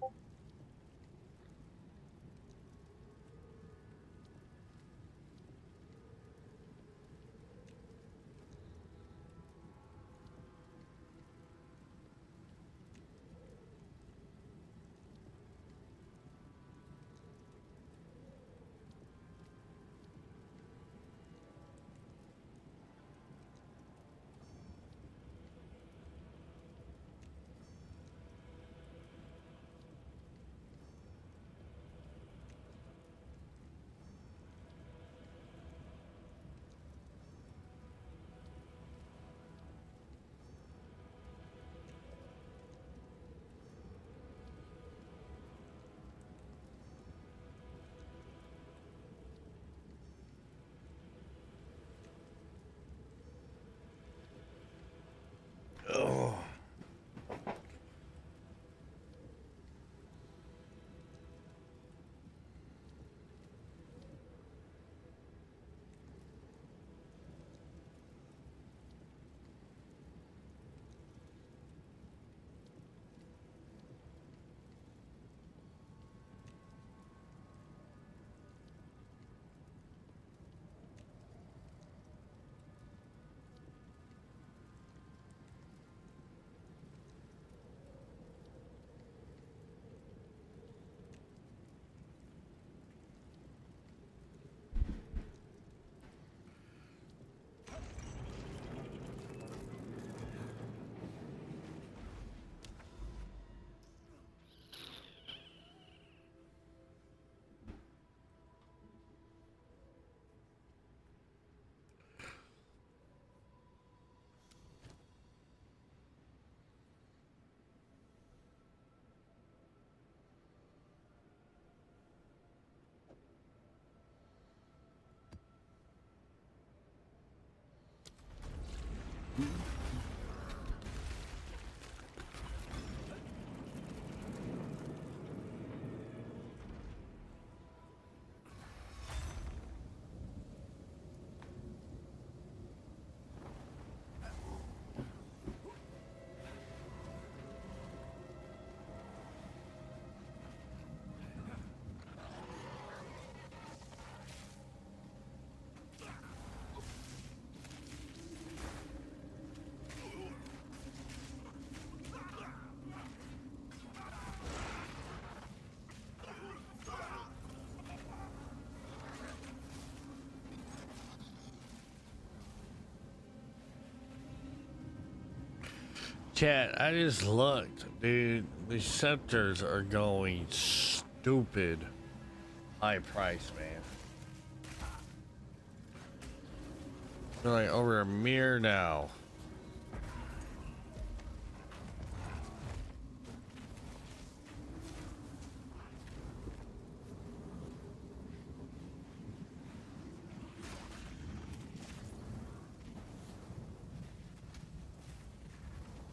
Oh. Chat, I just looked, dude. The scepters are going stupid high price, man. They're like over a mirror now.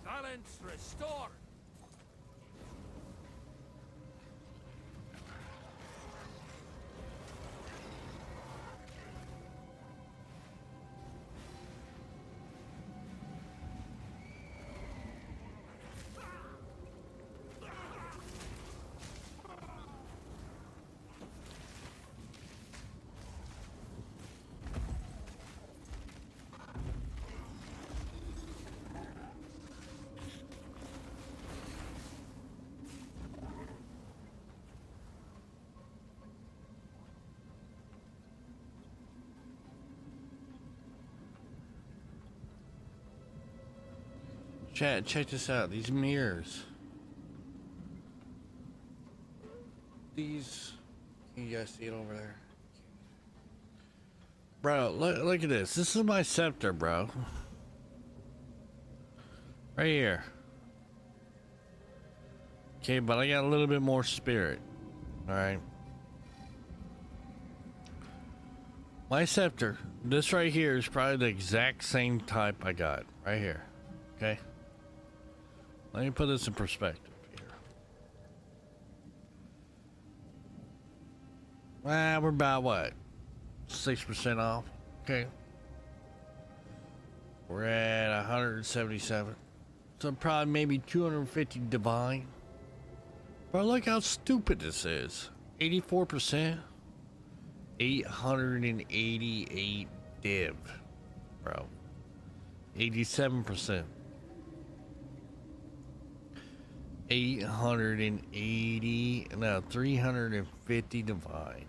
Balance restored. Chat, check this out. These mirrors. These. Can you guys see it over there? Bro, look at this. This is my scepter, bro. Right here. Okay, but I got a little bit more spirit. Alright. My scepter, this right here is probably the exact same type I got. Right here. Okay? Let me put this in perspective here. We're about what? 6% off. Okay. We're at 177. So probably maybe 250 divine. Bro, look how stupid this is. 84%. 888 div. Bro. 87%. 880. No, 350 divine.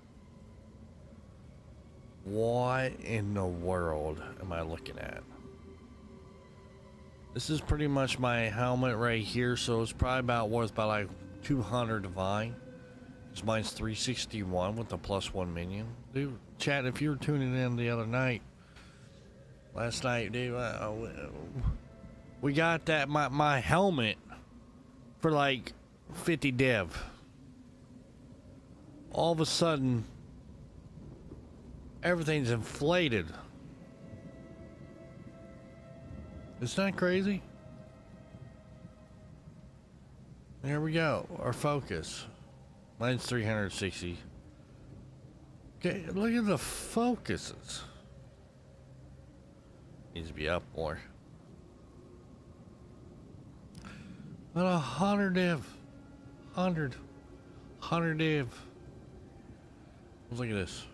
What in the world am I looking at? This is pretty much my helmet right here, so it's probably about worth about like 200 divine. Because mine's 361 with the +1 minion. Dude, chat, if you were tuning in the other night, last night, dude, we got that, my helmet for like 50 div. All of a sudden, everything's inflated. Isn't that crazy? There we go. Our focus. Mine's 360. Okay, look at the focuses. Needs to be up more. About 100 div. 100 div. Let's look at this.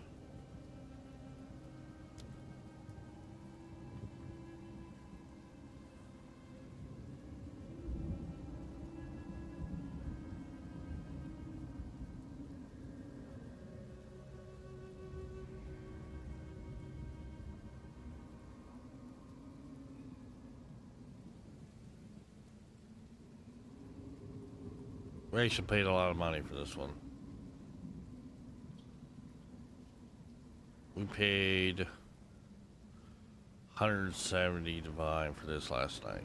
We actually paid a lot of money for this one. We paid 170 divine for this last night.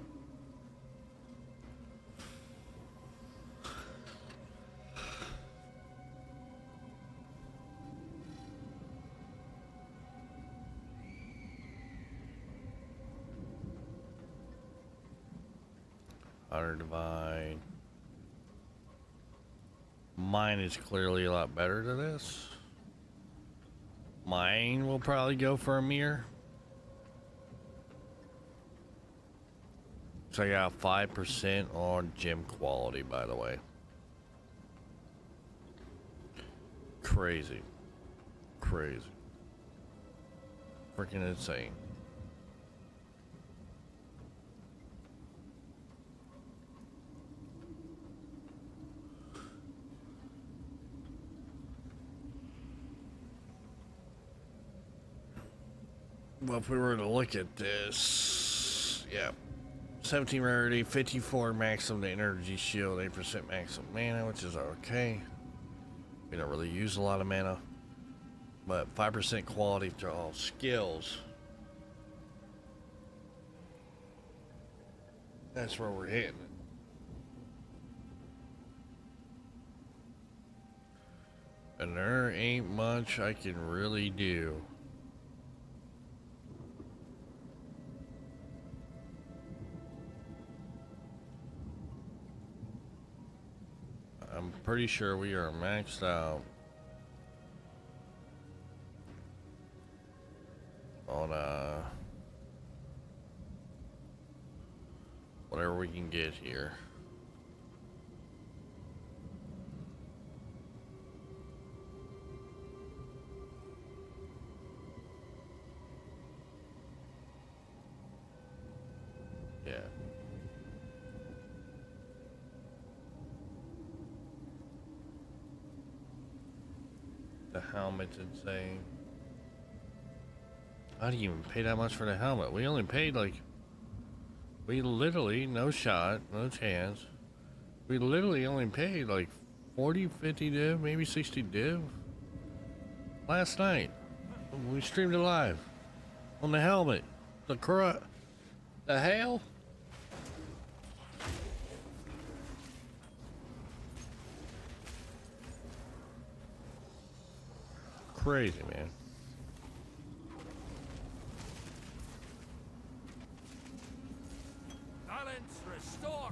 Divine. Mine is clearly a lot better than this. Mine will probably go for a mirror. So I got 5% on gym quality, by the way. Crazy. Crazy. Freaking insane. Well, if we were to look at this, yeah, 17 rarity, 54 maximum energy shield, 8% maximum mana, which is okay. We don't really use a lot of mana, but 5% quality to all skills. That's where we're hitting it. And there ain't much I can really do. I'm pretty sure we are maxed out on whatever we can get here. Yeah. The helmet's insane. I didn't even pay that much for the helmet. We only paid like, we literally, no shot, no chance. We literally only paid like 40, 50 div, maybe 60 div. Last night, we streamed it live on the helmet. The hell? Crazy, man. Balance restore.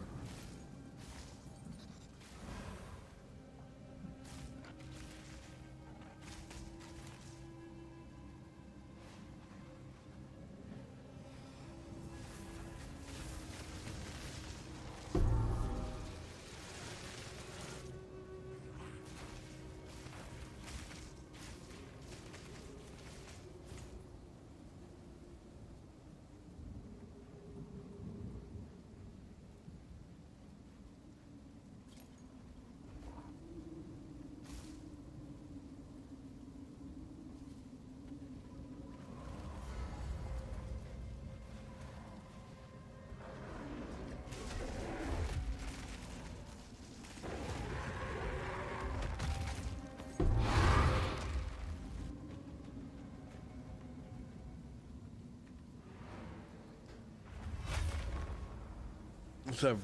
What's up,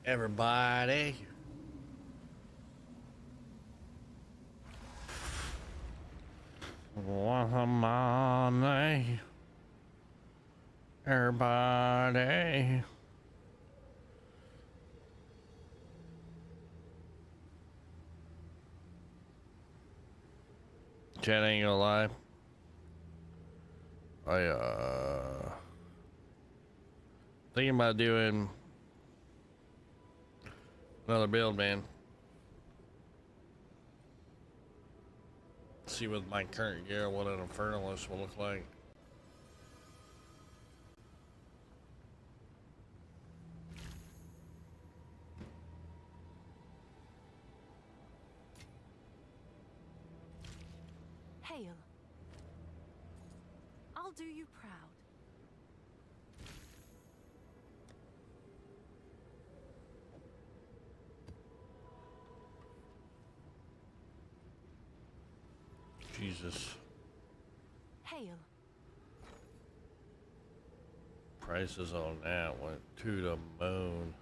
everybody? What's up, money? Everybody. Chat ain't gonna lie. Thinking about doing another build, man. See with my current gear what an Infernalist will look like. Hail. I'll do you proud. Jesus. Hail. Prices on that went to the moon.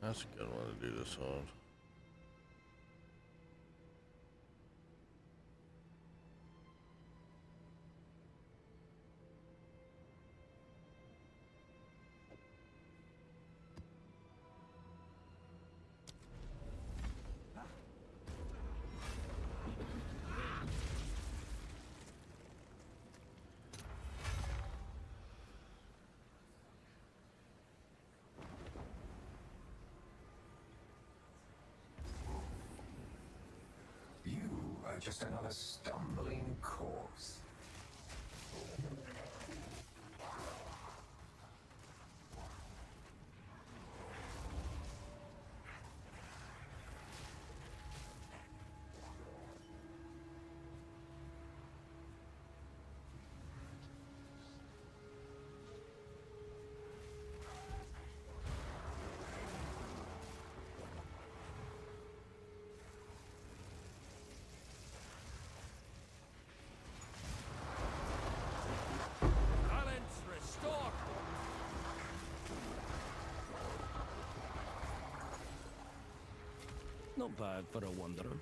That's a good one to do this on. Just another stumbling corpse. Not bad for a wanderer.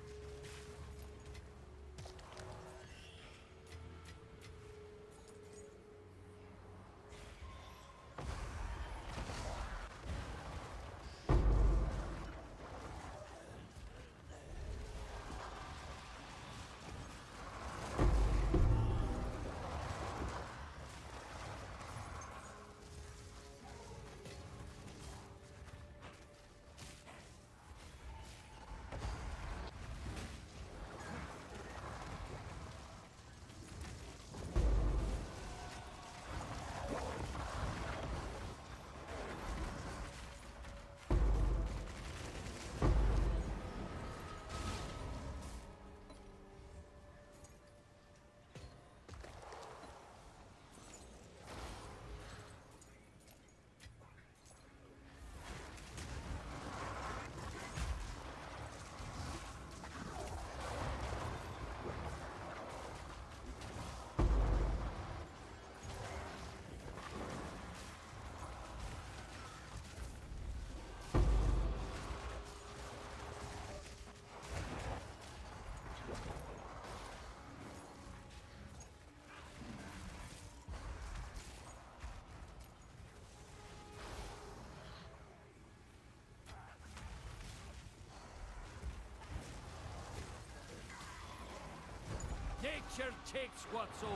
Nature takes what's old.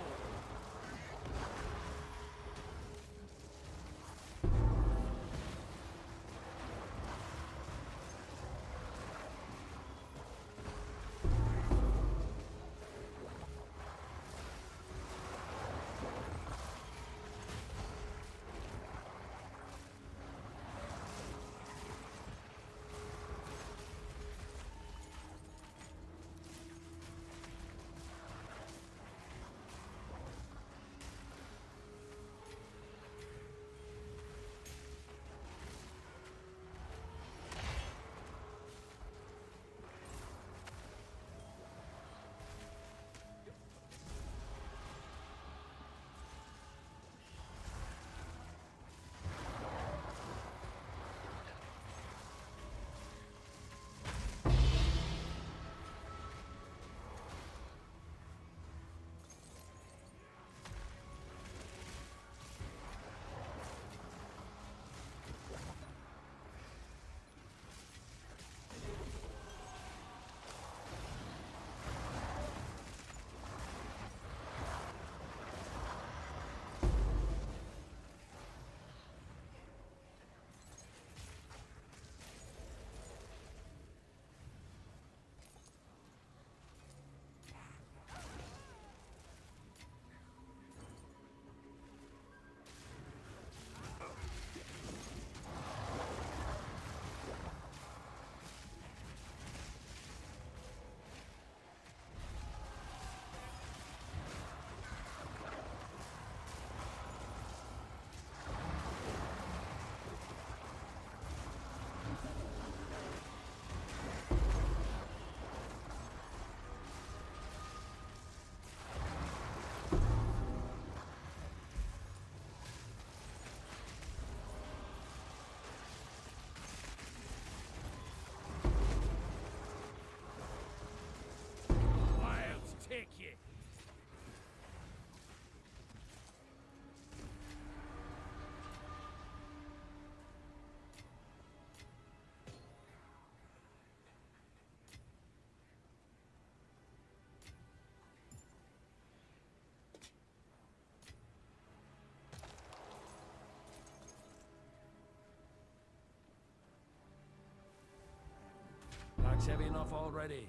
That's heavy enough already.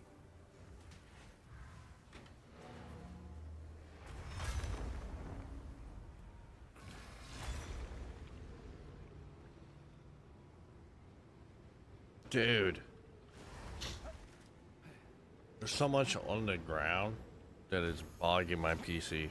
Dude. There's so much on the ground that is bogging my PC.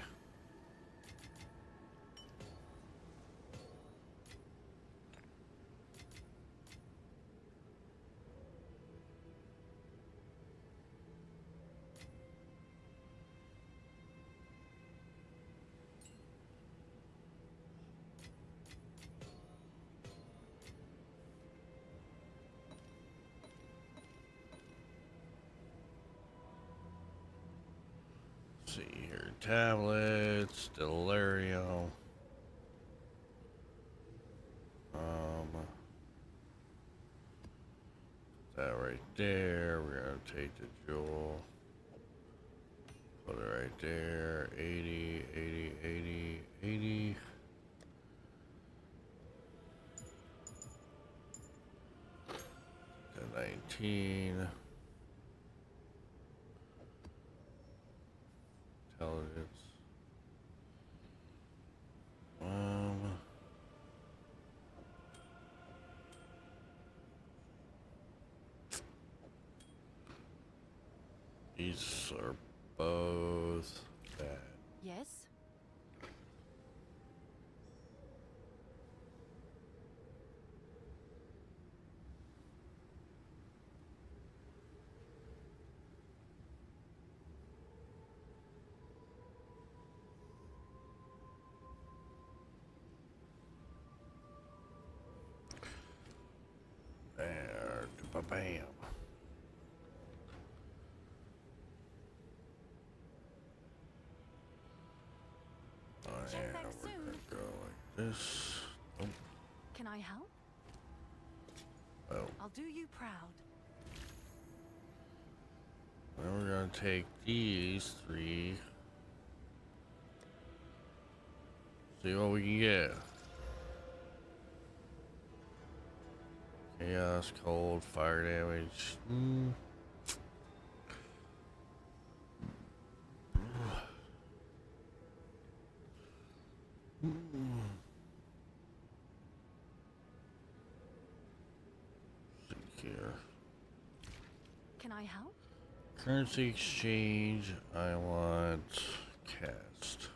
See here, tablets, Delario. That right there. We're gonna take the jewel. Put it right there. 80, 80, 80, 80. The 19. Intelligence. These are both bad. Yes? There, bam. Check back We're soon. gonna go like this. Oh, Can I help? well, I'll do you proud. then we're gonna take these three. See what we can get. Chaos, cold, fire damage. See here. Can I help? Currency exchange. I want cast.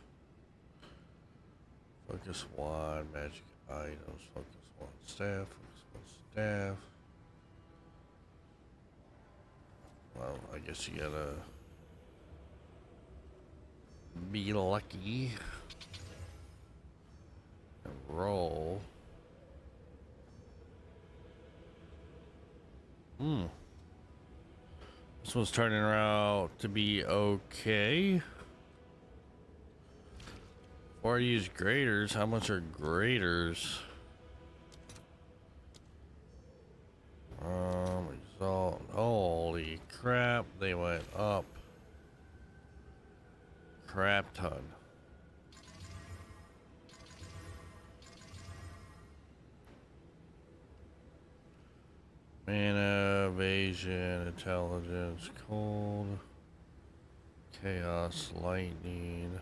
Focus wand, magic items. Focus wand staff. Focus wand staff. Well, I guess you gotta be lucky and roll. This one's turning out to be okay. Before I use graders, how much are graders? Exalt. Holy crap, they went up. Crap ton. Mana, evasion, intelligence, cold, chaos, lightning,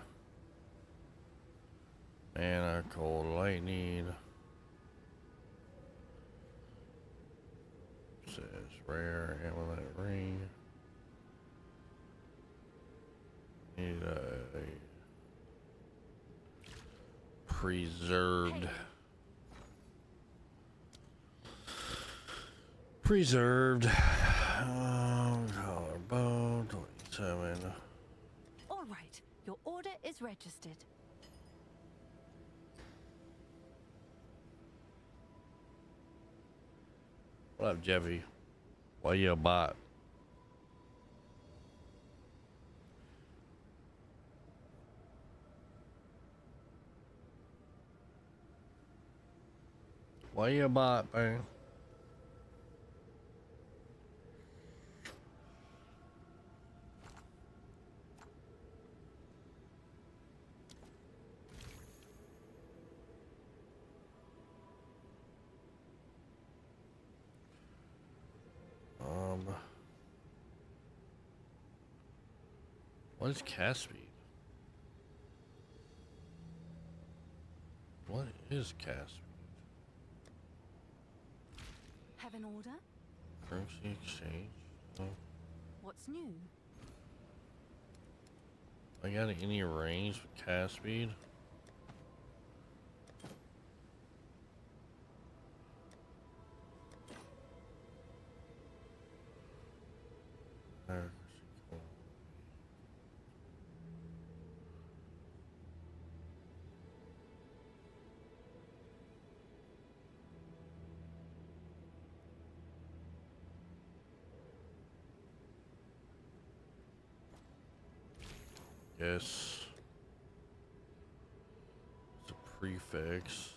mana, cold, lightning. Says rare amulet ring. Need a preserved. Preserved. Collarbone, 27. All right. Your order is registered. What up, Jeffy? Why you a bot? Why you a bot, man? What is cast speed? What is cast speed? Have an order? Currency exchange? Oh. What's new? I got any range with cast speed? Yes. It's a prefix.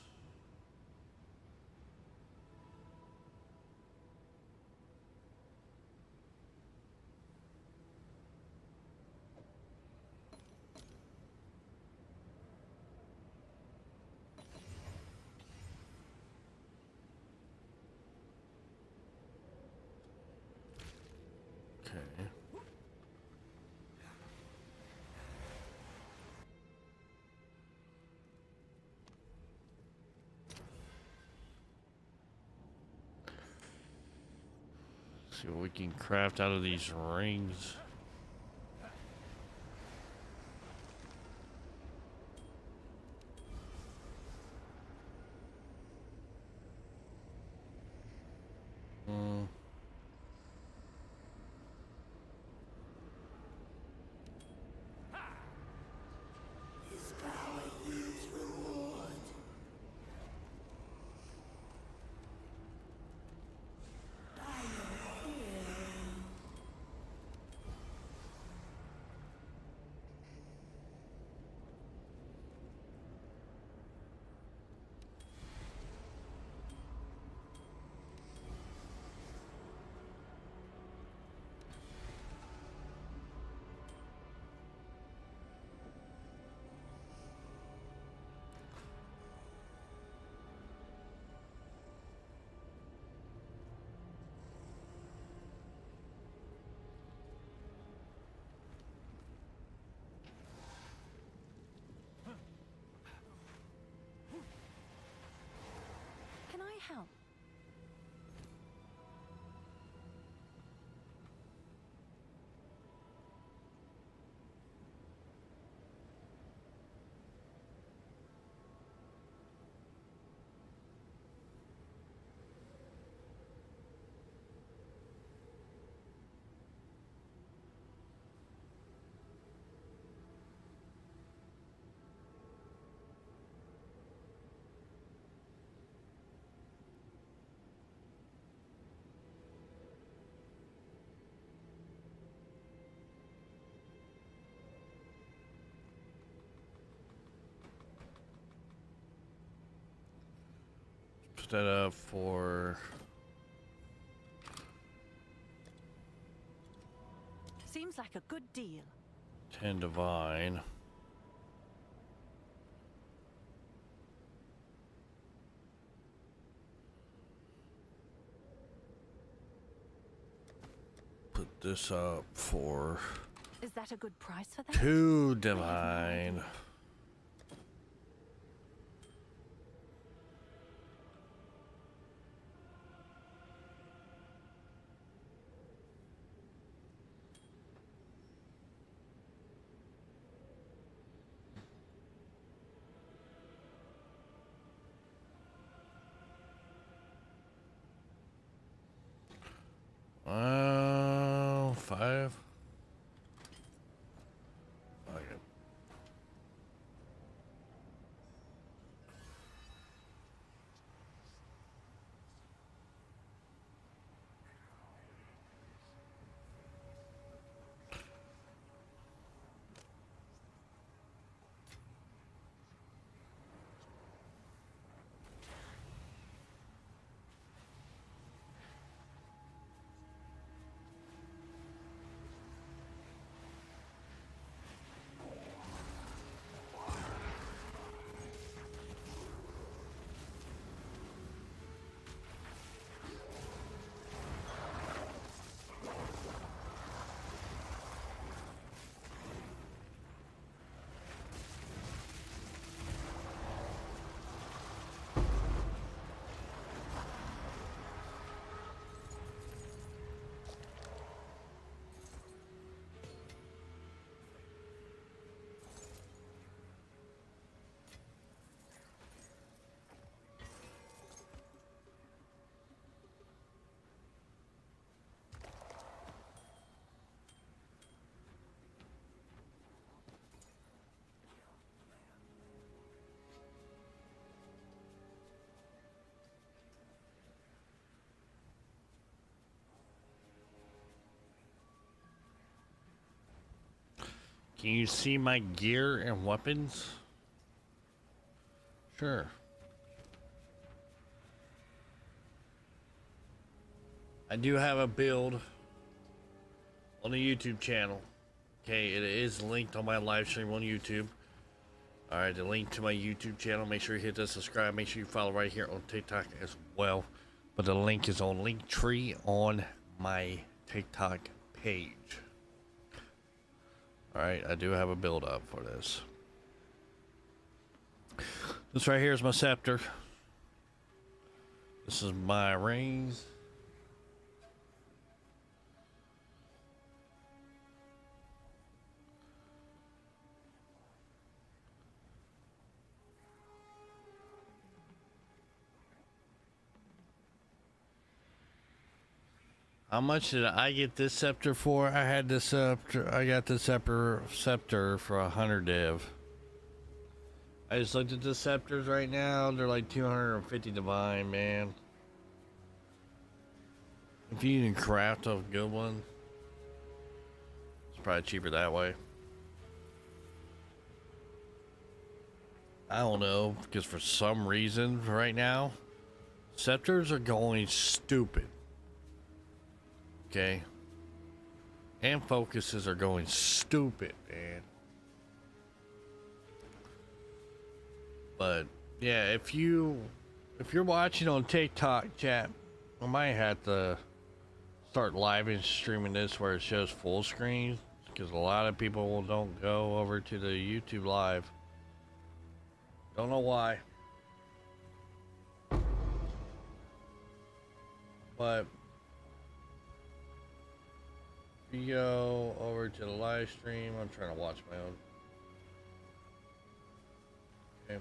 Okay. See what we can craft out of these rings. Hmm. Can I help? Put that up for Seems like a good deal. 10 divine. Put this up for Is that a good price for that? 2 divine. Five. Okay. Can you see my gear and weapons? Sure. I do have a build on the YouTube channel. Okay, it is linked on my live stream on YouTube. Alright, the link to my YouTube channel. Make sure you hit the subscribe. Make sure you follow right here on TikTok as well. But the link is on Linktree on my TikTok page. Alright, I do have a build up for this. This right here is my scepter. This is my rings. How much did I get this scepter for? I had this scepter. I got this scepter for 100 div. I just looked at the scepters right now. They're like 250 divine, man. If you can craft a good one, it's probably cheaper that way. I don't know, because for some reason right now, scepters are going stupid. Okay, and focuses are going stupid, man. But yeah, if you're watching on TikTok, chat, I might have to start live and streaming this where it shows full screen, because a lot of people don't go over to the YouTube live. Don't know why, but you go over to the live stream. I'm trying to watch my own. Okay.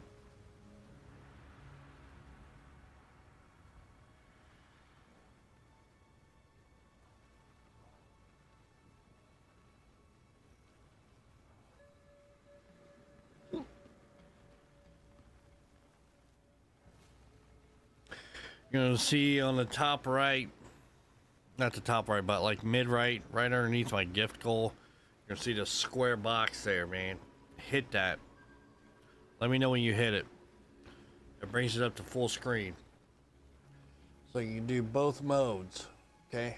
You're gonna see on the top right, not the top right, but like mid right, right underneath my gift goal, you're gonna see the square box there, man. Hit that. Let me know when you hit it. It brings it up to full screen. So you can do both modes, okay?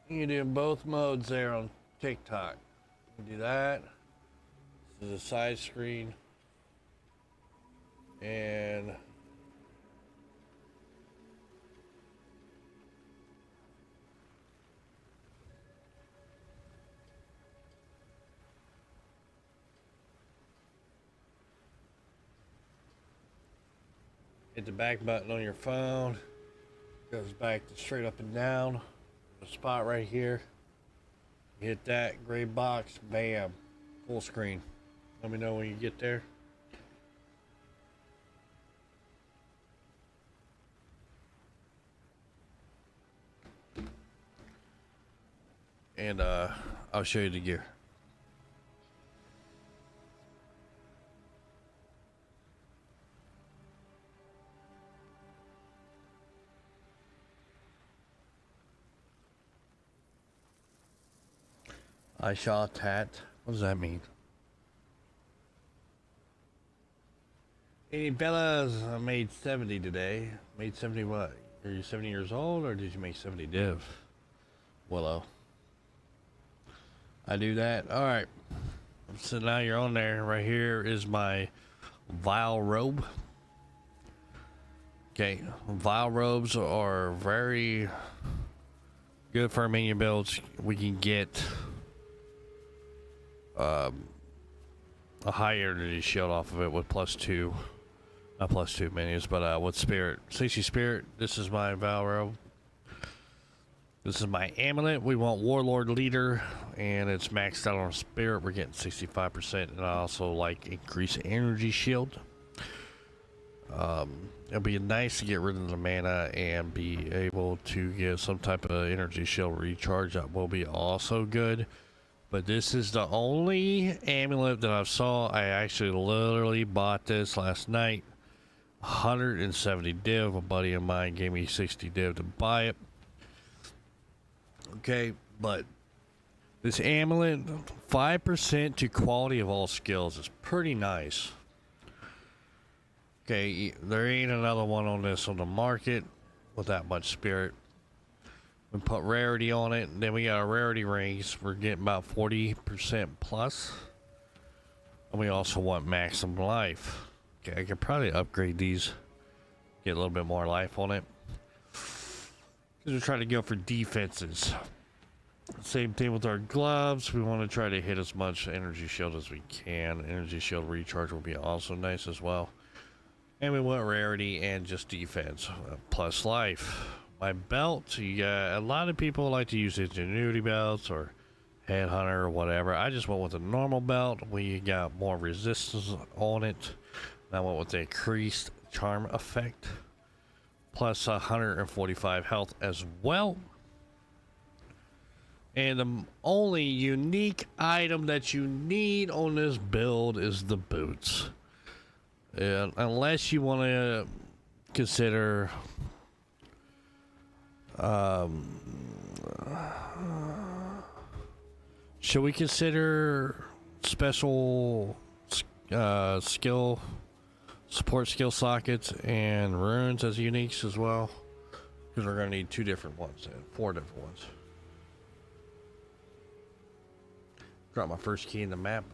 You can do both modes there on TikTok. You can do that. This is a side screen. And hit the back button on your phone. Goes back to straight up and down. The spot right here. Hit that gray box. Bam. Full screen. Let me know when you get there. And I'll show you the gear. I shot tat. What does that mean? Hey Bellas, I made 70 today. Made 70 what? Are you 70 years old or did you make 70 div? Willow. I do that. All right. So now you're on there. Right here is my vile robe. Okay. Vile robes are very good for our minion builds. We can get a high energy shield off of it with +2. Not +2 minions, but with spirit. 60 spirit. This is my vile robe. This is my amulet. We want Warlord Leader, and it's maxed out on Spirit. We're getting 65%, and I also like increased energy shield. It'll be nice to get rid of the mana and be able to get some type of energy shield recharge. That will be also good. But this is the only amulet that I saw. I actually literally bought this last night. 170 div. A buddy of mine gave me 60 div to buy it. Okay, but This amulet, 5% to quality of all skills is pretty nice. Okay, there ain't another one on this on the market with that much spirit. We put rarity on it, and then we got a rarity raise. We're getting about 40% plus. And we also want maximum life. Okay, I could probably upgrade these, get a little bit more life on it. Because we're trying to go for defenses. Same thing with our gloves. We want to try to hit as much energy shield as we can. Energy shield recharge will be also nice as well. And we want rarity and just defense plus life. My belt, you got a lot of people like to use ingenuity belts or headhunter or whatever. I just went with a normal belt. We got more resistance on it. And I went with the increased charm effect plus 145 health as well. And the only unique item that you need on this build is the boots. Unless you want to consider should we consider special skill support skill sockets and runes as uniques as well? Because we're going to need 2 different ones and 4 different ones. Drop my first key in the map.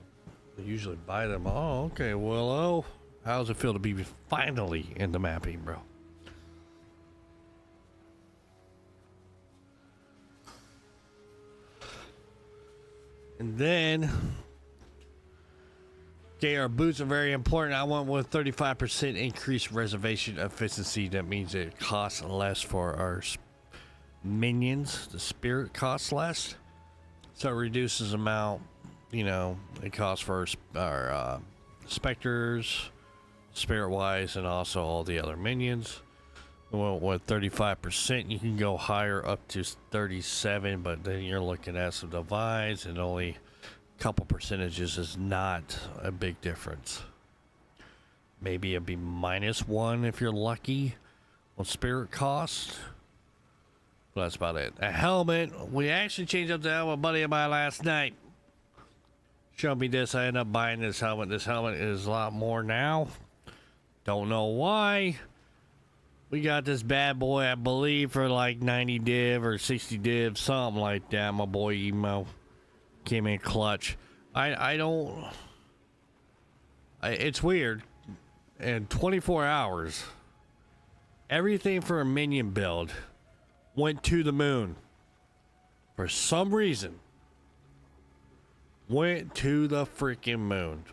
I usually buy them. Oh, okay, Willow. How does it feel to be finally in the mapping, bro? And then, okay, our boots are very important. I went with 35% increased reservation efficiency. That means it costs less for our minions. The spirit costs less. So it reduces the amount, you know, it costs for our specters, spirit-wise, and also all the other minions. Well, with 35%, you can go higher up to 37, but then you're looking at some divines, and only a couple percentages is not a big difference. Maybe it'd be -1 if you're lucky on spirit cost. But that's about it. A helmet. We actually changed up the helmet. A buddy of mine last night showed me this. I ended up buying this helmet. This helmet is a lot more now. Don't know why. We got this bad boy, I believe, for like 90 div or 60 div, something like that. My boy Emo came in clutch. It's weird. In 24 hours, everything for a minion build went to the moon. For some reason, went to the freaking moon.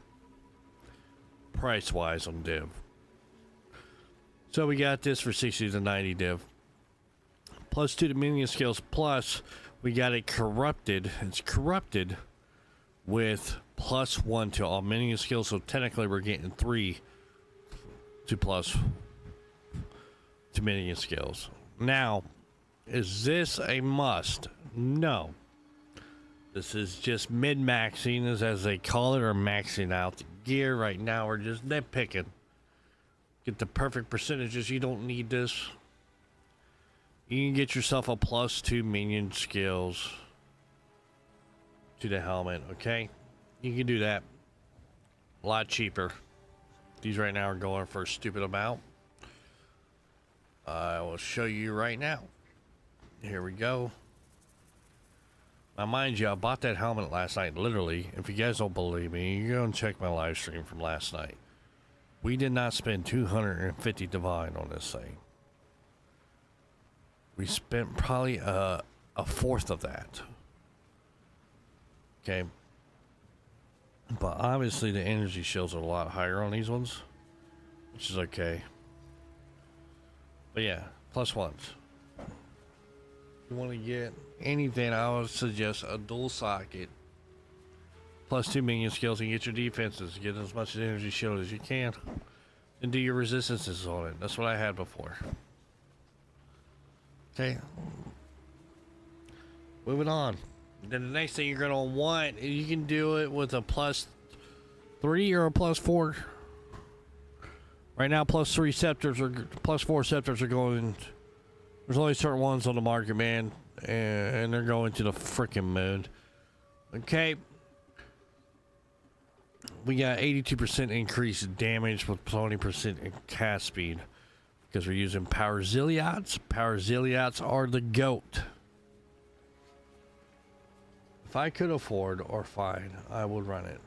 Price-wise on div. So we got this for 60 to 90 div. Plus 2 to minion skills. Plus, we got it corrupted. It's corrupted with +1 to all minion skills. So technically, we're getting 3 to plus to minion skills. Now, is this a must? No. This is just mid-maxing, as they call it, or maxing out the gear. Right now, we're just nitpicking. Get the perfect percentages. You don't need this. You can get yourself a +2 minion skills to the helmet, okay? You can do that. A lot cheaper. These right now are going for a stupid amount. I will show you right now. Here we go. Now, mind you, I bought that helmet last night, literally. If you guys don't believe me, you go and check my live stream from last night. We did not spend 250 divine on this thing. We spent probably a fourth of that. Okay. But obviously the energy shields are a lot higher on these ones, which is okay. But yeah, +1s. If you want to get anything, I would suggest a dual socket. +2 minion skills and get your defenses. Get as much energy shield as you can. And do your resistances on it. That's what I had before. Okay. Moving on. Then the next thing you're going to want, you can do it with a +3 or a +4. Right now, +3 scepters or +4 scepters are going. There's only certain ones on the market, man. And they're going to the freaking moon. Okay. We got 82% increased damage with 20% in cast speed because we're using power zilliats. Power zilliats are the GOAT. If I could afford or find, I would run it.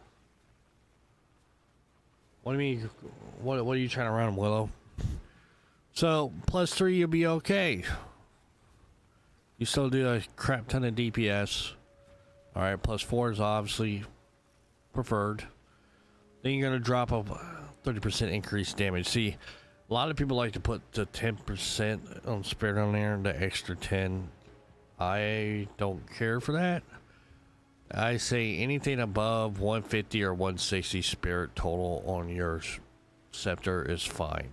What do you mean? What are you trying to run, Willow? So +3, you'll be okay. You still do a crap ton of DPS. All right, +4 is obviously preferred. Then you're gonna drop a 30% increased damage. See, a lot of people like to put the 10% on spirit on there, the extra 10. I don't care for that. I say anything above 150 or 160 spirit total on your scepter is fine.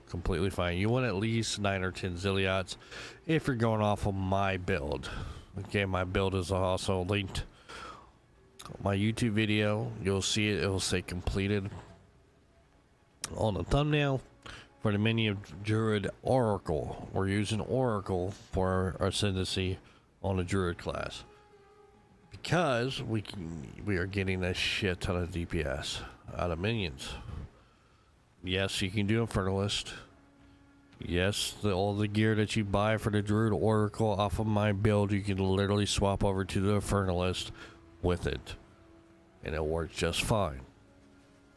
Completely fine. You want at least 9 or 10 zilliats if you're going off of my build. Okay, my build is also linked on my YouTube video. You'll see it. It will say completed on the thumbnail for the Minion Druid Oracle. We're using Oracle for our ascendancy on the Druid class. Because we are getting a shit ton of DPS out of minions. Yes, you can do Infernalist. Yes, all the gear that you buy for the Druid Oracle off of my build, you can literally swap over to the Infernalist with it. And it works just fine.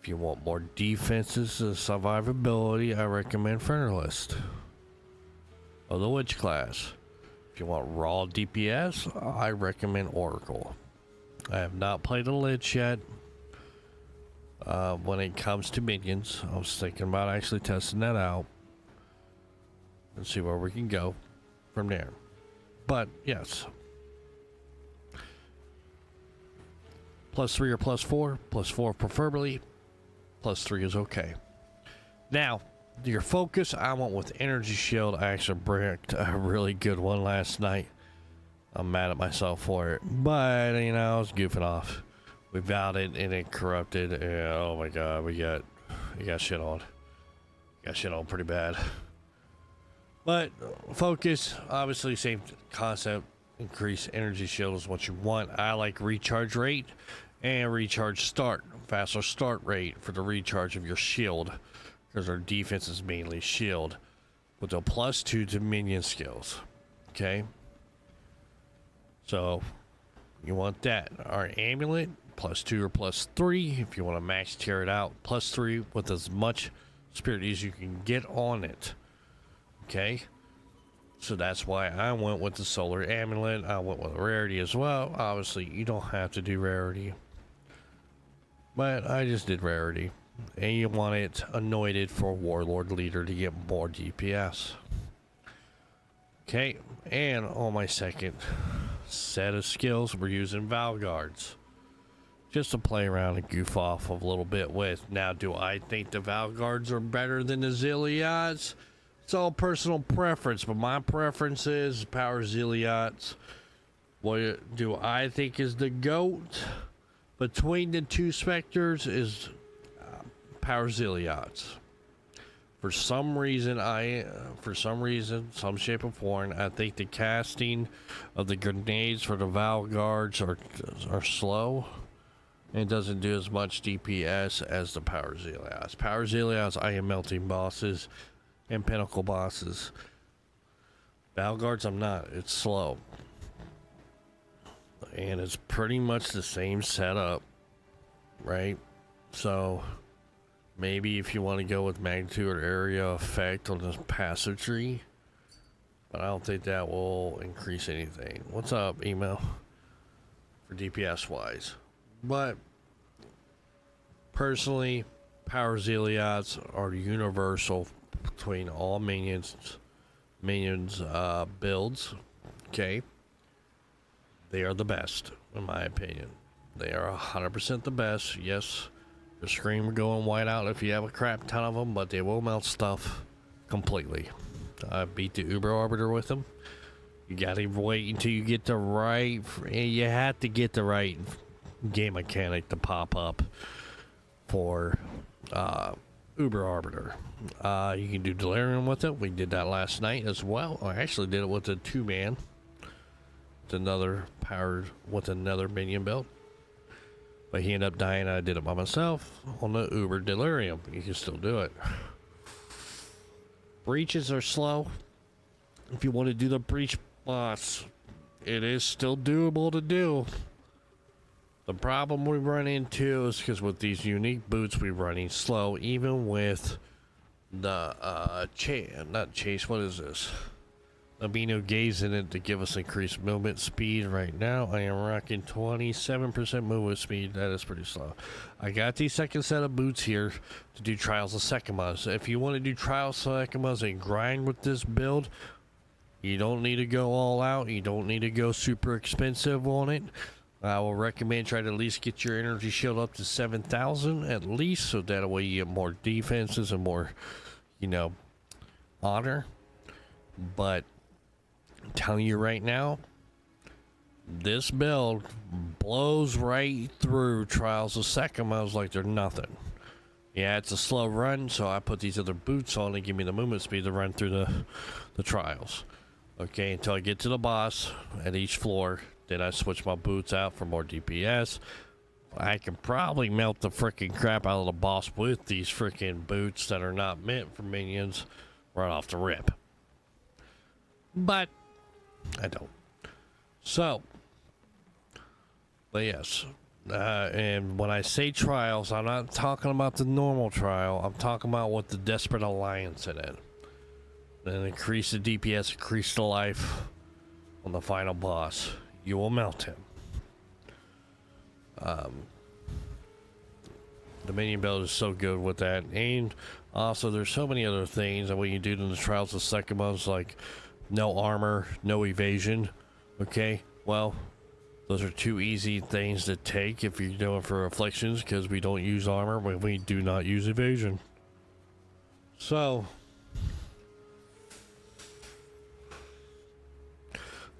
If you want more defenses and survivability, I recommend Infernalist. Or the Witch class. If you want raw DPS, I recommend Oracle. I have not played a Lich yet. When it comes to minions, I was thinking about actually testing that out and see where we can go from there. But yes, +3 or +4, +4 preferably, +3 is okay. Now, your focus, I went with Energy Shield. I actually bricked a really good one last night. I'm mad at myself for it, but you know, I was goofing off. We vowed it and it corrupted, and oh my god, we got shit on. Got shit on pretty bad. But focus, obviously same concept. Increase Energy Shield is what you want. I like recharge rate and recharge start, faster start rate for the recharge of your shield. Because our defense is mainly shield with a +2 to minion skills. Okay, so you want that. Our amulet +2 or +3 if you want to max tier it out. +3 with as much spirit as you can get on it. Okay, so that's why I went with the solar amulet. I went with rarity as well. Obviously you don't have to do rarity, but I just did rarity. And you want it anointed for Warlord Leader to get more DPS. Okay, and on my second set of skills, we're using Valguards. Just to play around and goof off a little bit with. Now, do I think the Valguards are better than the Zilliats? It's all personal preference, but my preference is Power Zilliats. What do I think is the GOAT between the two Spectres is Power Zilliats. For some reason, some shape or form, I think the casting of the grenades for the Valguards are slow and doesn't do as much DPS as the Power Zilliats. Power Zilliats, I am melting bosses and pinnacle bosses. Valguards, I'm not. It's slow. And it's pretty much the same setup, right? So maybe if you want to go with magnitude or area effect on this passive tree, but I don't think that will increase anything. What's up, email? For DPS wise. But personally, Power Zilliats are universal between all minions builds. Okay, they are the best in my opinion. They are 100% the best. Yes, the screen will go in white out if you have a crap ton of them, but they will melt stuff completely. I beat the Uber Arbiter with them. You gotta wait until you get the right. You have to get the right game mechanic to pop up for Uber Arbiter. You can do Delirium with it. We did that last night as well. I actually did it with a 2-man with another minion build. But he ended up dying. I did it by myself on the Uber Delirium. You can still do it. Breaches are slow. If you want to do the breach boss, it is still doable to do. The problem we run into is because with these unique boots, we're running slow, even with the not chase. What is this? Albino gaze in it to give us increased movement speed. Right now, I am rocking 27% movement speed. That is pretty slow. I got the second set of boots here to do Trials of Sekimas. If you want to do Trials of Sekimas and grind with this build, you don't need to go all out. You don't need to go super expensive on it. I will recommend try to at least get your energy shield up to 7,000 at least, so that way you get more defenses and more, you know, honor. But I'm telling you right now, this build blows right through Trials of Sekimas like they're nothing. Yeah, it's a slow run, so I put these other boots on to give me the movement speed to run through the trials. Okay, until I get to the boss at each floor. Then I switch my boots out for more DPS. I can probably melt the freaking crap out of the boss with these freaking boots that are not meant for minions right off the rip. But I don't. So, but yes. And when I say trials, I'm not talking about the normal trial. I'm talking about with the Desperate Alliance in it. Then increase the DPS, increase the life on the final boss. You will melt him. The minion build is so good with that. And also, there's so many other things that when you do in the Trials of Sekimas, like no armor, no evasion. Okay, well, those are two easy things to take if you're doing for afflictions, because we don't use armor when we do not use evasion. So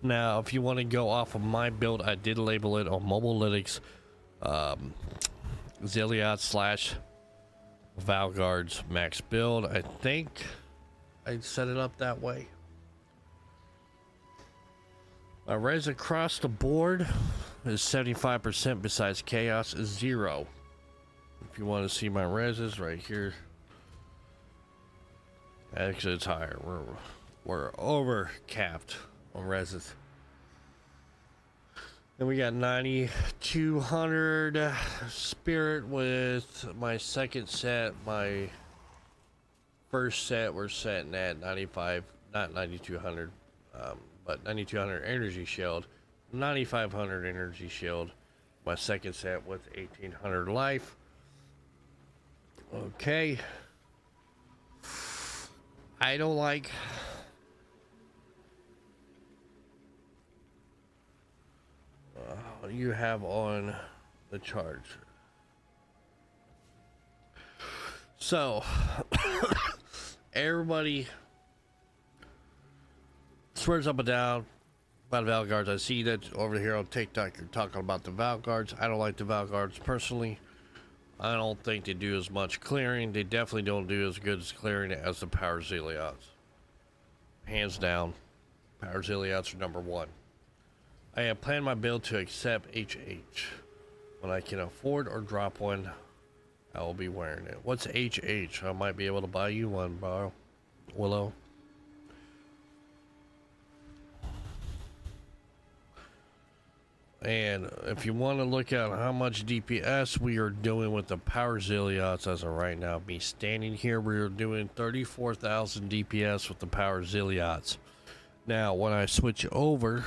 now, if you want to go off of my build, I did label it on Mobilytics, Zilliot / Valguard's max build. I think I set it up that way. My res across the board is 75%, besides chaos is 0. If you want to see my reses right here, actually it's higher. We're over capped on reses. Then we got 9,200 spirit with my second set. My first set we're setting at 95, not 9,200, but 9,200 energy shield, 9,500 energy shield. My second set with 1,800 life. Okay. I don't like you have on the charge. So everybody swears up and down about Valguards. I see that over here on TikTok you're talking about the Valguards. I don't like the Valguards personally. I don't think they do as much clearing. They definitely don't do as good as clearing as the Power Ziliots. Hands down, Power Ziliots are number one. I have planned my build to accept HH. When I can afford or drop one, I will be wearing it. What's HH? I might be able to buy you one, bro. Willow. And if you want to look at how much DPS we are doing with the Power Ziliots as of right now, me standing here, we are doing 34,000 DPS with the Power Ziliots. Now, when I switch over,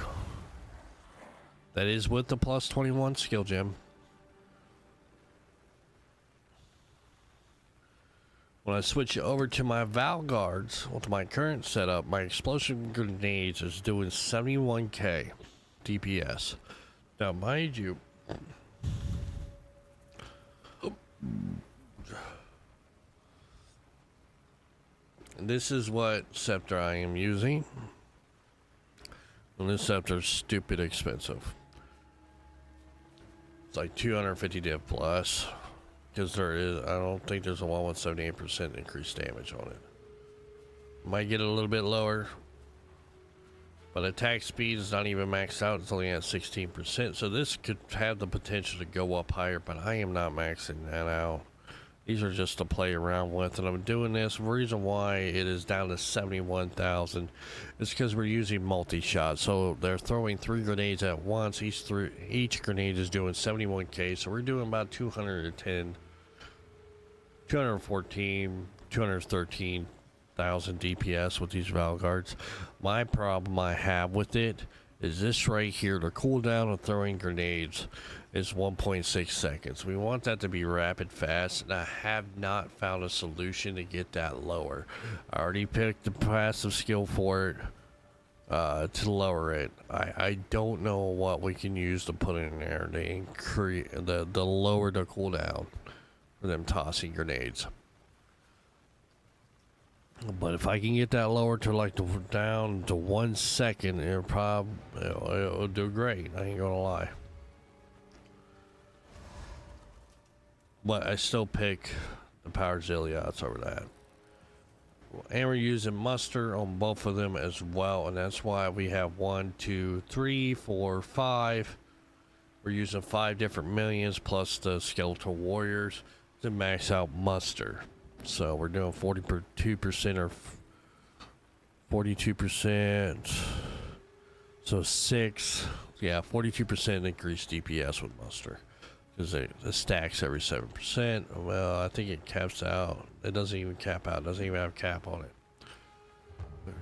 that is with the plus 21 skill gem. When I switch over to my Valguards, with my current setup, my explosion grenades is doing 71k DPS. Now, mind you, this is what scepter I am using. And this scepter is stupid expensive. It's like 250 div plus, because I don't think there's a one with 78% increased damage on it. Might get it a little bit lower, But attack speed is not even maxed out. It's only at 16%. So this could have the potential to go up higher, but I am not maxing that out. These are just to play around with, and I'm doing this. The reason why it is down to 71,000 is because we're using multi-shot. So they're throwing 3 grenades at once. Each grenade is doing 71k. So we're doing about 210, 214, 213,000 DPS with these Valguards. My problem I have with it is this right here. The cooldown of throwing grenades is 1.6 seconds. We want that to be rapid fast, and I have not found a solution to get that lower. I already picked the passive skill for it to lower it. I don't know what we can use to put in there to increase the lower the cooldown for them tossing grenades. But if I can get that lower to like down to 1 second, it'll do great. I ain't gonna lie. But I still pick the Power Zilliats over that. And we're using muster on both of them as well, and that's why we have 1, 2, 3, 4, 5. We're using 5 different minions plus the skeletal warriors to max out muster. So we're doing 42% or 42%. So 6, yeah, 42% increased DPS with muster. Because it stacks every 7%. Well, I think it caps out. It doesn't even cap out. It doesn't even have a cap on it.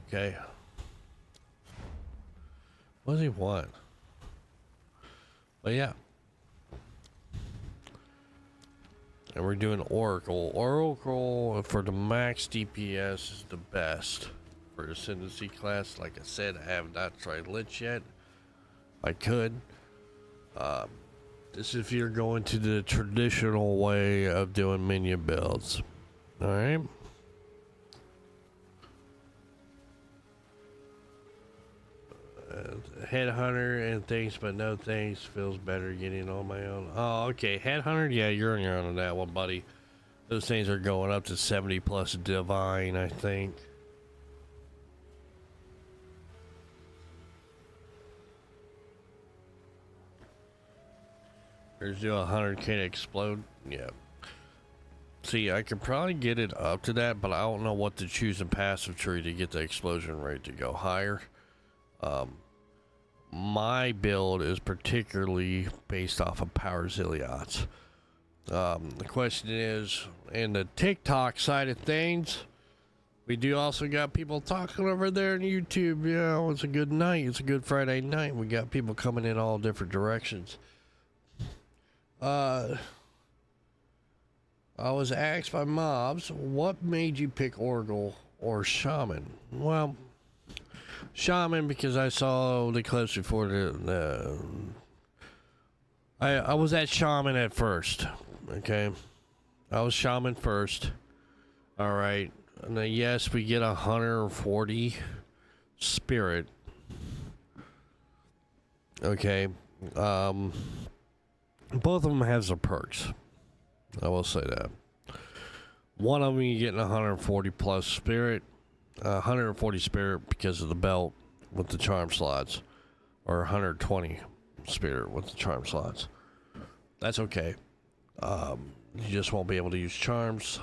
Okay. What does he want? But yeah. And we're doing Oracle. Oracle for the max DPS is the best for Ascendancy class. Like I said, I have not tried Lich yet. I could. This is if you're going to the traditional way of doing minion builds. Alright. Headhunter and things, but no thanks. Feels better getting on my own. Oh, okay. Headhunter, yeah, you're on your own on that one, buddy. Those things are going up to 70 plus divine, I think. There's do 100k to explode. Yeah. See, I could probably get it up to that, but I don't know what to choose in passive tree to get the explosion rate to go higher. My build is particularly based off of Power Zilliats. The question is, in the TikTok side of things, we do also got people talking over there on YouTube. You know, it's a good night. It's a good Friday night. We got people coming in all different directions. I was asked by mobs, what made you pick Oracle or Shaman? Well, Shaman, because I saw the clips before I was at Shaman at first, okay? I was Shaman first. Alright. And then yes, we get 140 spirit. Okay. Both of them have their perks. I will say that. One of them you're getting 140 plus spirit. 140 spirit because of the belt with the charm slots. Or 120 spirit with the charm slots. That's okay. You just won't be able to use charms.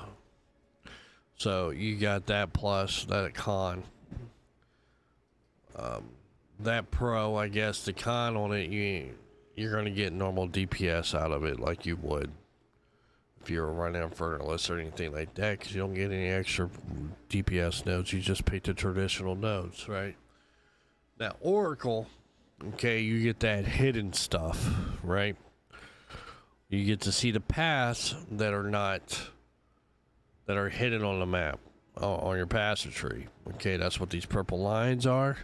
So you got that plus that con. That pro, I guess, the con on it, you're going to get normal DPS out of it like you would if you were running Infernalist or anything like that, because you don't get any extra DPS nodes. You just pick the traditional nodes, right? Now, Oracle, okay, you get that hidden stuff, right? You get to see the paths that are hidden on the map, on your passive tree. Okay, that's what these purple lines are.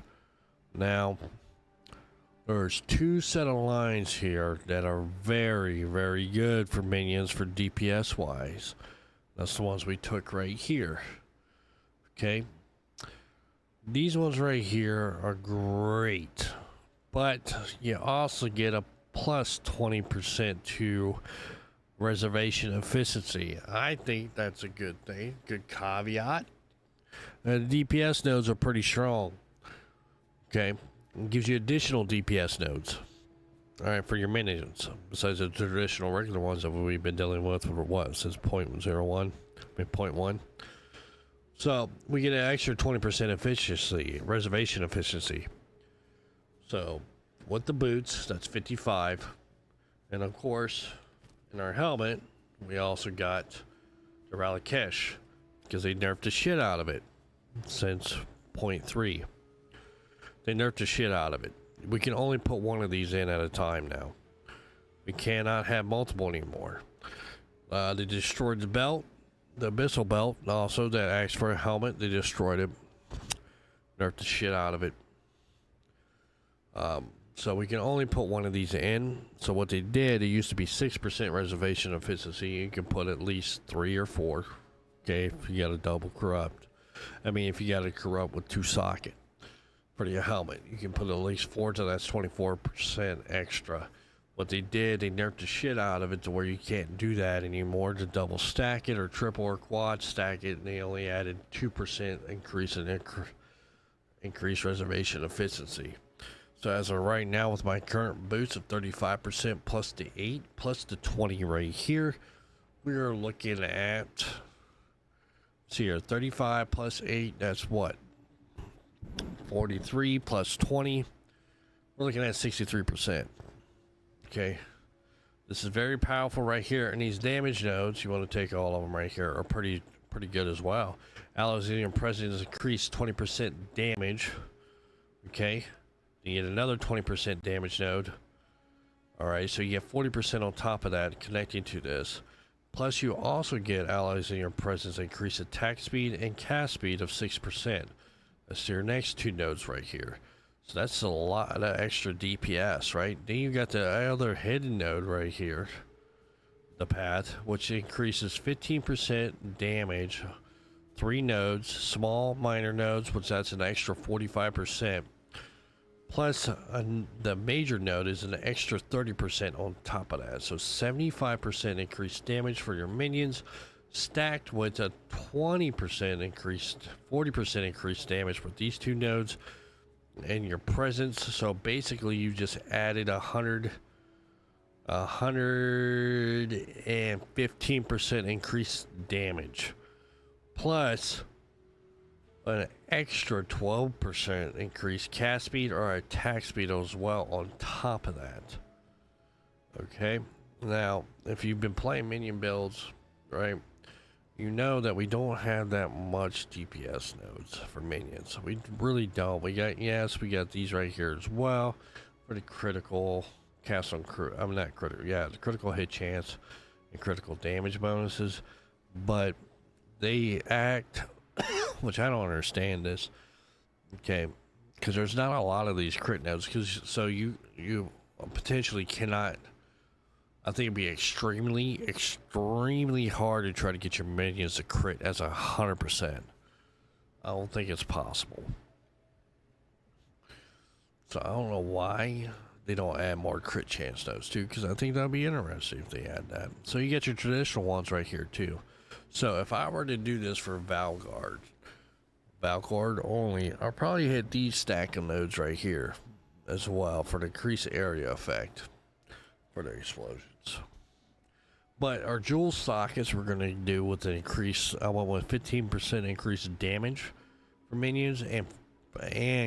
Now, there's 2 set of lines here that are very, very good for minions for DPS wise. That's the ones we took right here. Okay. These ones right here are great. But you also get a plus 20% to reservation efficiency. I think that's a good thing. Good caveat. The DPS nodes are pretty strong. Okay. It gives you additional DPS nodes. All right, for your minions, besides the traditional regular ones that we've been dealing with for what, since 0.01, I mean 0.1. So we get an extra 20% efficiency, reservation efficiency. So with the boots, that's 55. And of course, in our helmet, we also got the Ralakesh, because they nerfed the shit out of it since 0.3. They nerfed the shit out of it. We can only put one of these in at a time now. We cannot have multiple anymore. They destroyed the belt, the abyssal belt, also that asked for a helmet. They destroyed it, nerfed the shit out of it. So we can only put one of these in. So what they did, it used to be 6% reservation efficiency. You can put at least 3 or 4. Okay, if you got a double corrupt. I mean, if you got a corrupt with 2 socket for your helmet, you can put at least 4, so that's 24% extra. What they did, they nerfed the shit out of it to where you can't do that anymore, to double stack it or triple or quad stack it, and they only added 2% increase in increased reservation efficiency. So as of right now, with my current boots of 35% plus the 8 plus the 20 right here, we are looking at, see here, 35 plus 8, that's what? 43 plus 20, we're looking at 63%. Okay, this is very powerful right here, and these damage nodes, you want to take all of them right here, are pretty good as well. Allozium President increased 20% damage. Okay, you get another 20% damage node. All right, so you get 40% on top of that connecting to this. Plus, you also get allies in your presence increased attack speed and cast speed of 6%. That's your next 2 nodes right here. So that's a lot of extra DPS, right? Then you got the other hidden node right here, the path, which increases 15% damage. 3 nodes, small minor nodes, which that's an extra 45%. Plus, the major node is an extra 30% on top of that. So 75% increased damage for your minions, stacked with a 20% increased, 40% increased damage with these 2 nodes and your presence. So basically, you just added 115% increased damage, plus an extra 12% increased cast speed or attack speed as well on top of that. Okay, now if you've been playing minion builds, right, you know that we don't have that much DPS nodes for minions. We really don't. We got, yes, we got these right here as well for the critical cast on crew. I'm not critical, yeah, the critical hit chance and critical damage bonuses, but they act which I don't understand this, okay, because there's not a lot of these crit nodes, because so you potentially cannot. I think it'd be extremely hard to try to get your minions to crit as 100%. I don't think it's possible. So I don't know why they don't add more crit chance nodes too, because I think that'd be interesting if they add that. So you get your traditional ones right here too. So if I were to do this for Valguard only, I'll probably hit these stack of nodes right here as well for the increased area effect for the explosions. But our jewel sockets we're going to do with the increase, I went with 15% increased damage for minions and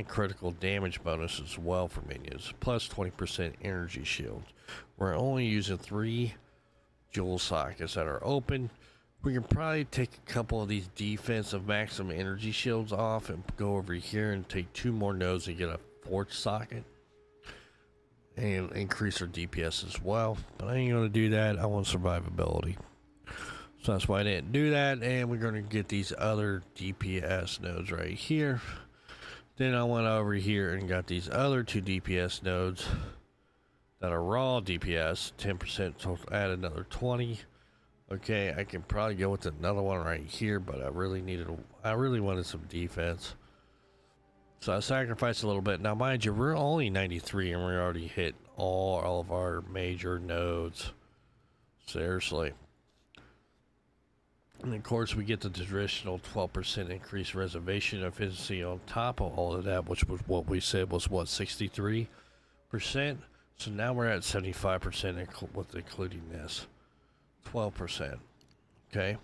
critical damage bonus as well for minions, plus 20% energy shield. We're only using 3 jewel sockets that are open. We can probably take a couple of these defensive maximum energy shields off and go over here and take 2 more nodes and get a 4th socket and increase our DPS as well. But I ain't gonna do that. I want survivability, so that's why I didn't do that. And we're gonna get these other DPS nodes right here. Then I went over here and got these other 2 DPS nodes that are raw DPS, 10%, so add another 20. Okay, I can probably go with another one right here, but I really wanted some defense, so I sacrificed a little bit. Now mind you, we're only 93 and we already hit all of our major nodes. Seriously, And of course, we get the traditional 12% increased reservation efficiency on top of all of that, which was what we said was what, 63%. So now we're at 75% with including this 12%. Okay.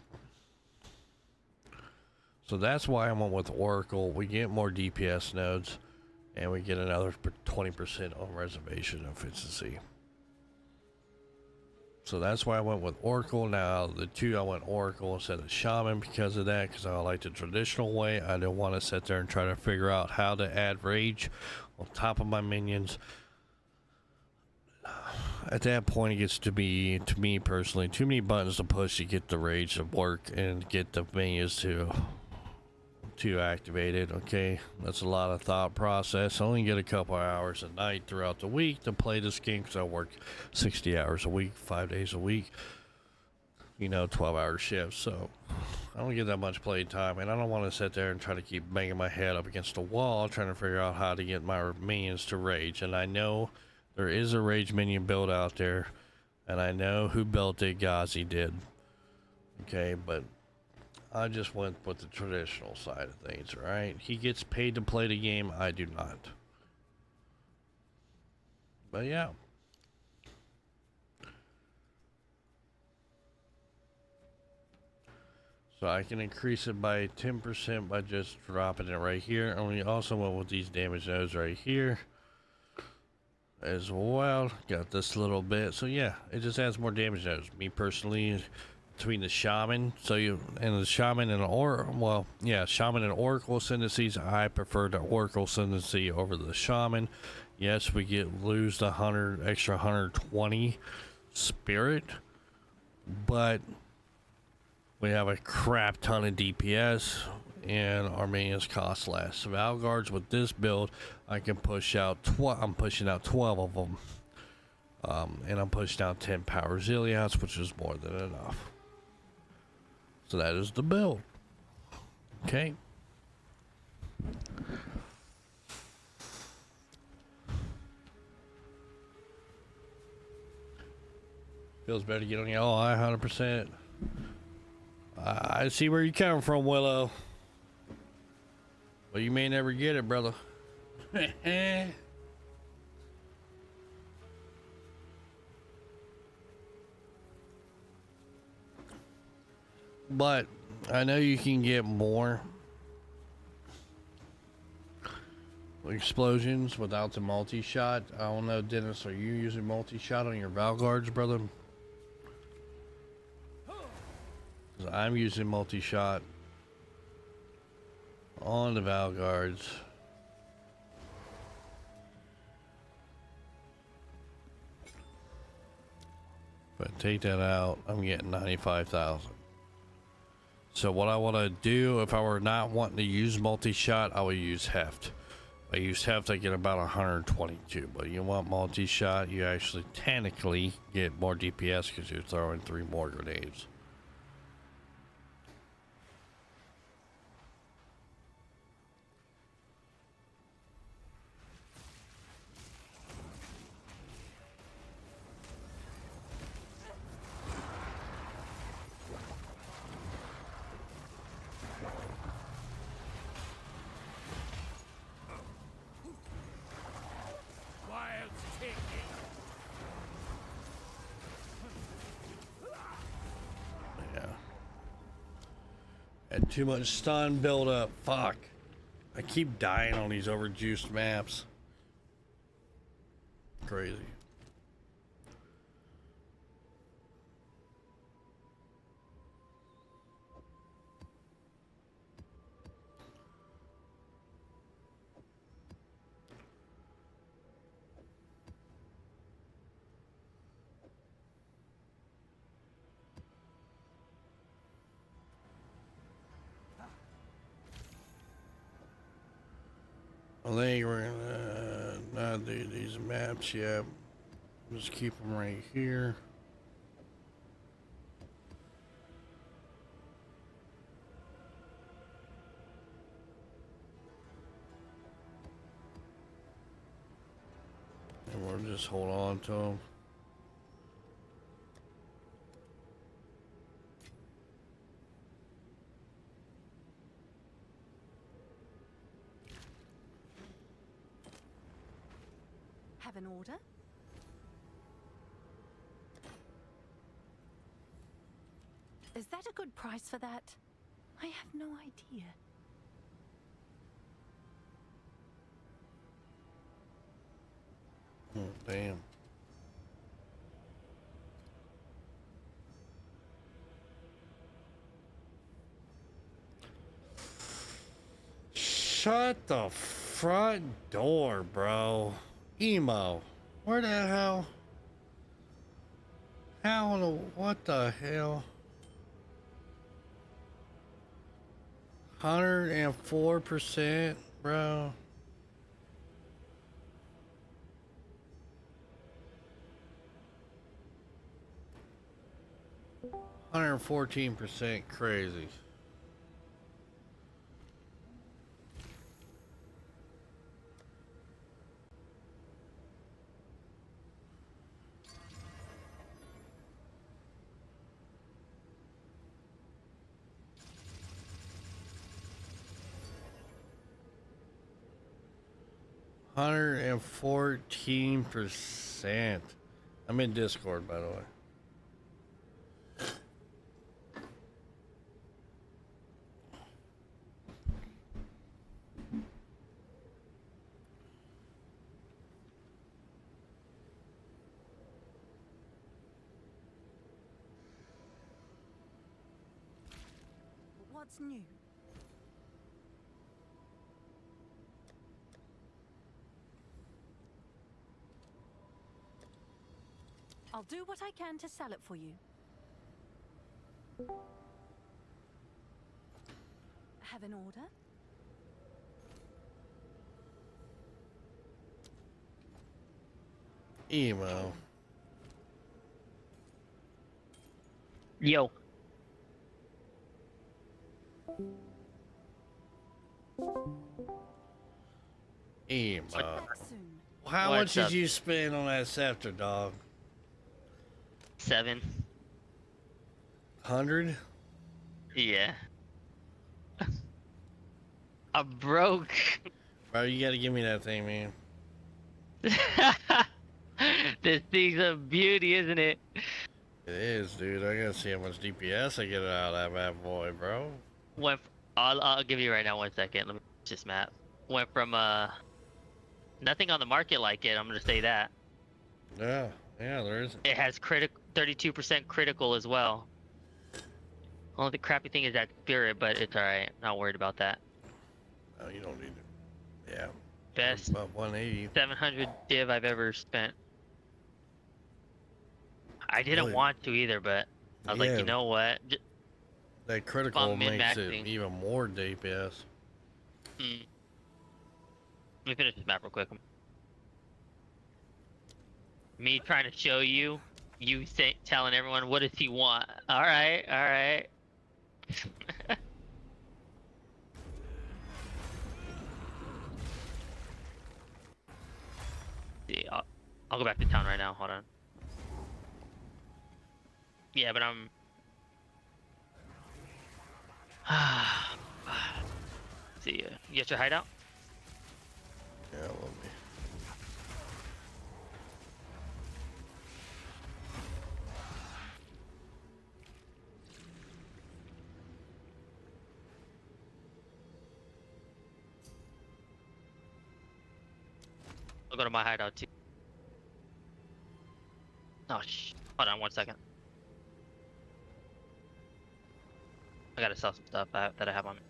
So that's why I went with Oracle. We get more DPS nodes, and we get another 20% on reservation efficiency. So that's why I went with Oracle. Now, the two, I went Oracle instead of Shaman because of that, because I like the traditional way. I don't want to sit there and try to figure out how to add rage on top of my minions. At that point, it gets to be, to me personally, too many buttons to push to get the rage to work and get the minions to activate it. Okay, that's a lot of thought process. I only get a couple hours a night throughout the week to play this game because I work 60 hours a week, 5 days a week, you know, 12-hour shifts. So I don't get that much play time, and I don't want to sit there and try to keep banging my head up against a wall trying to figure out how to get my minions to rage. And I know there is a rage minion build out there, and I know who built it. Ghazi did. Okay, but I just went with the traditional side of things, right? He gets paid to play the game, I do not. But yeah. So I can increase it by 10% by just dropping it right here. And we also went with these damage nodes right here as well. Got this little bit. So yeah, it just adds more damage nodes. Me personally, between the Shaman, and the Shaman and Shaman and Oracle ascendancies, I prefer the Oracle ascendancy over the Shaman. Yes, we lose the extra 120 spirit, but we have a crap ton of DPS, and our minions cost less. Valguards with this build, I can push out. I'm pushing out 12 of them, and I'm pushing out 10 power Zillions, which is more than enough. So that is the build. Okay. Feels better to get on the LI 100%. I see where you're coming from, Willow. But you may never get it, brother. But I know you can get more explosions without the multi-shot. I don't know, Dennis, are you using multi-shot on your Valguards, brother? 'Cause I'm using multi-shot on the Valguards. But take that out, I'm getting 95,000. So what I want to do, if I were not wanting to use multi-shot, I would use heft. If I use heft, I get about 122. But you want multi-shot, you actually technically get more DPS because you're throwing 3 more grenades. Had too much stun build up. Fuck. I keep dying on these overjuiced maps. Crazy. I think we're gonna not do these maps yet. Just keep them right here. And we'll just hold on to them. Have an order? Is that a good price for that? I have no idea. Oh, damn. Shut the front door, bro. Emo. Where the hell? How in the, what the hell? 104%, bro. $114% crazy. $114%. I'm in Discord, by the way. What's new? I'll do what I can to sell it for you. Have an order? Emo. Yo. Emo. Back soon. How What's much did up? you spend on that scepter, dog? 7. 100? Yeah. I'm broke. Bro, you gotta give me that thing, man. This thing's a beauty, isn't it? It is, dude. I gotta see how much DPS I get out of that bad boy, bro. Went. I'll give you right now 1 second. Let me just map. Went from nothing on the market like it. I'm gonna say that. Yeah, there isn't. It has 32% critical as well. Only the crappy thing is that spirit, but it's alright. Not worried about that. No, you don't need it. Yeah. Best About 180. 700 div I've ever spent. I didn't Really? want to either, but I was like, Yeah. you know what? That critical I'm makes it min-maxing. even more DPS. Let me finish this map real quick. Me trying to show you, telling everyone, what does he want? Alright, alright. See, I'll go back to town right now, hold on. Yeah, but I'm... See, you got your hideout? Yeah, let me. I'll go to my hideout too. Oh, hold on 1 second. I gotta sell some stuff that I have on me.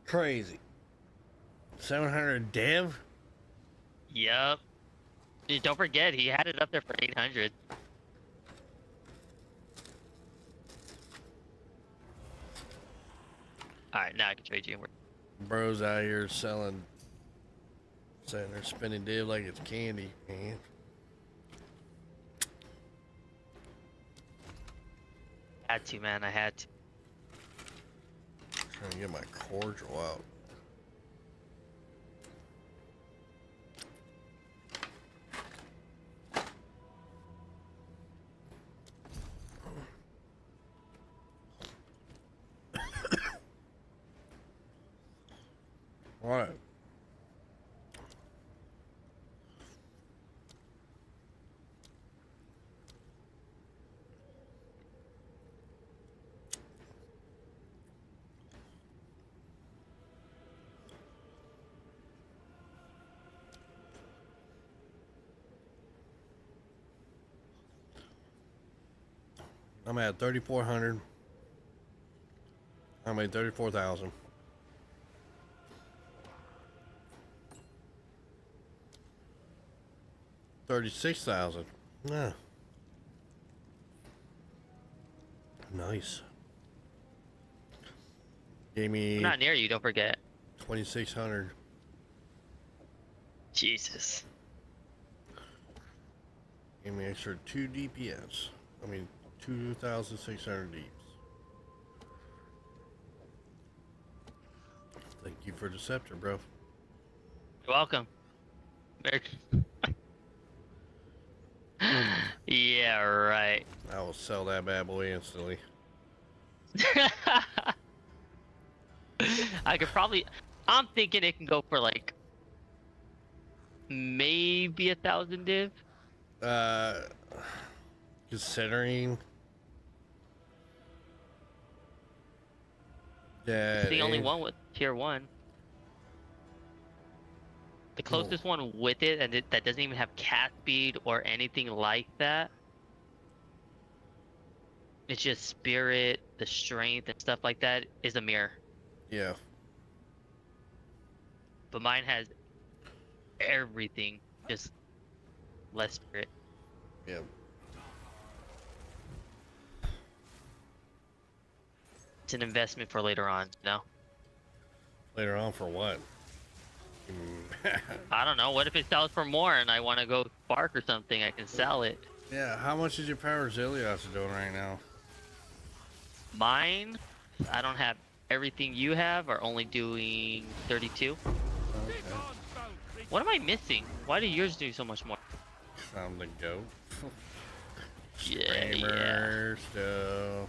Crazy. 700 div? Yep. Don't forget, he had it up there for 800. Alright, now I can trade you. Bros out here selling, saying they're spending div like it's candy, man. Had to, man. I had to. Trying to get my cordial out. What? I'm at 3,400. I made 34,000. 36,000. Yeah. Nice. Gave me I'm not near you, don't forget. 2,600. Jesus. Gave me extra 2 DPS. I mean, 2,600 deeps. Thank you for the scepter, bro. You're welcome. Yeah, right. I will sell that bad boy instantly. I could probably. I'm thinking it can go for like maybe 1,000 div. Considering that It's the only one with tier 1. The closest one with it, and that doesn't even have cat speed or anything like that. It's just spirit, the strength, and stuff like that is a mirror. Yeah. But mine has everything, just less spirit. Yeah. It's an investment for later on, you know? Later on for what? I don't know. What if it sells for more and I want to go Spark or something? I can sell it. Yeah, how much is your power Zilios doing right now? Mine, I don't have everything you have, are only doing 32. Okay. What am I missing? Why do yours do so much more? I'm the goat. Yeah, Screamer stuff.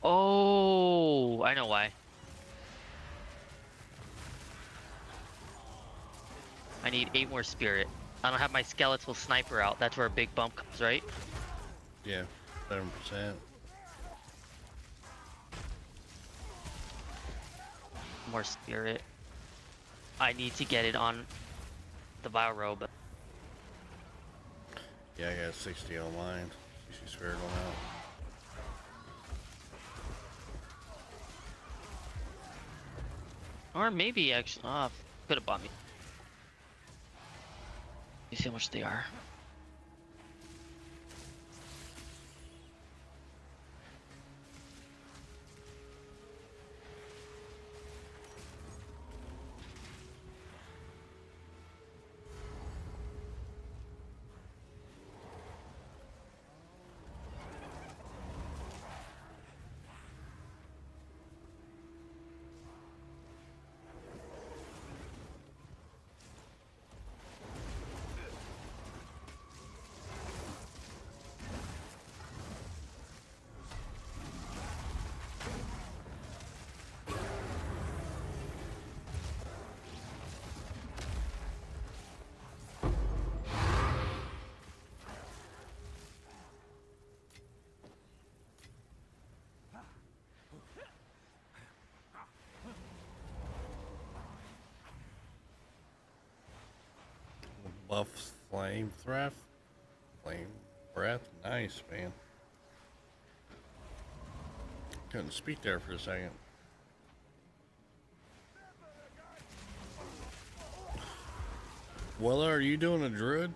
Oh, I know why. I need 8 more spirit. I don't have my skeletal sniper out. That's where a big bump comes, right? Yeah, 7%. More spirit. I need to get it on the Vile Robe. Yeah, I got 60 on mine. 60 spirit on out. Or maybe actually, could have bought me. You see how much they are. Buff flame breath. Flame breath. Nice, man. Couldn't speak there for a second. Willa, are you doing a druid?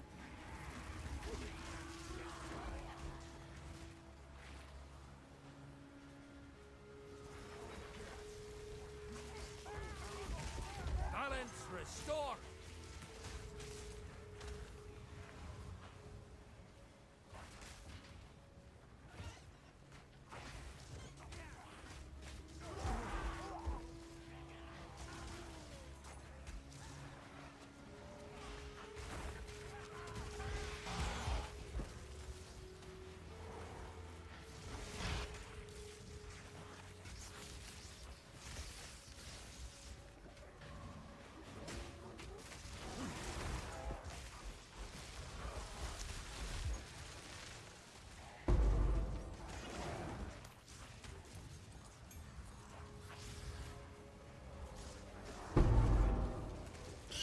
Balance restored.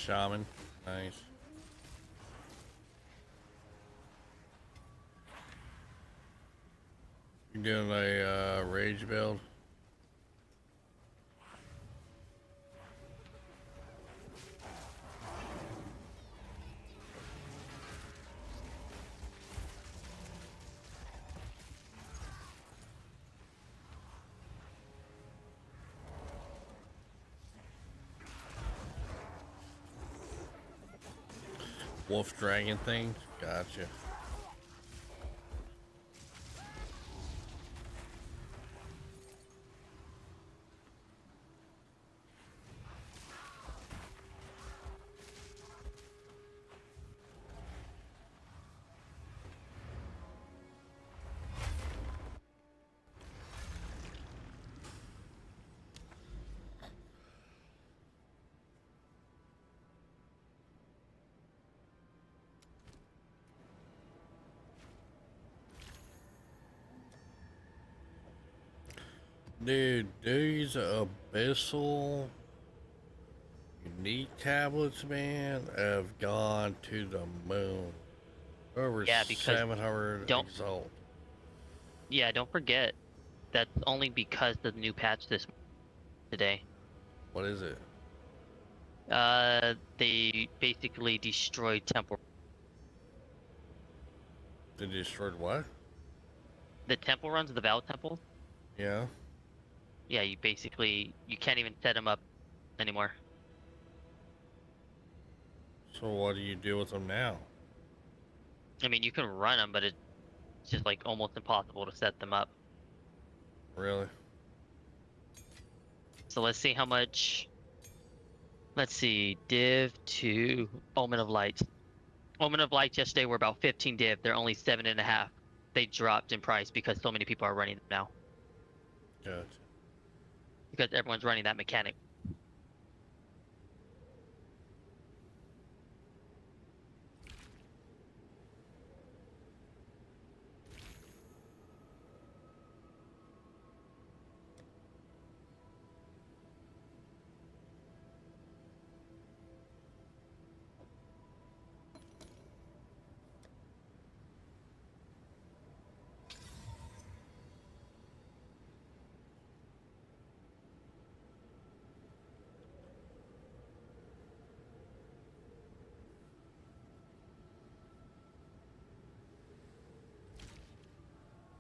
shaman. Nice. You doing a rage build? Wolf dragon thing? Gotcha. Dude, these abyssal unique tablets, man, have gone to the moon. Over Yeah, because 700 don't- exalt. Yeah, don't forget that's only because of the new patch this today. What is it? They basically destroyed temple. They destroyed what? The temple runs, the Val Temple. Yeah. Yeah, you can't even set them up anymore. So what do you do with them now? I mean, you can run them, but it's just like almost impossible to set them up. Really? So let's see how much. Let's see, div to Omen of Light. Omen of Light yesterday were about 15 div. They're only 7.5. They dropped in price because so many people are running them now. Gotcha. Because everyone's running that mechanic.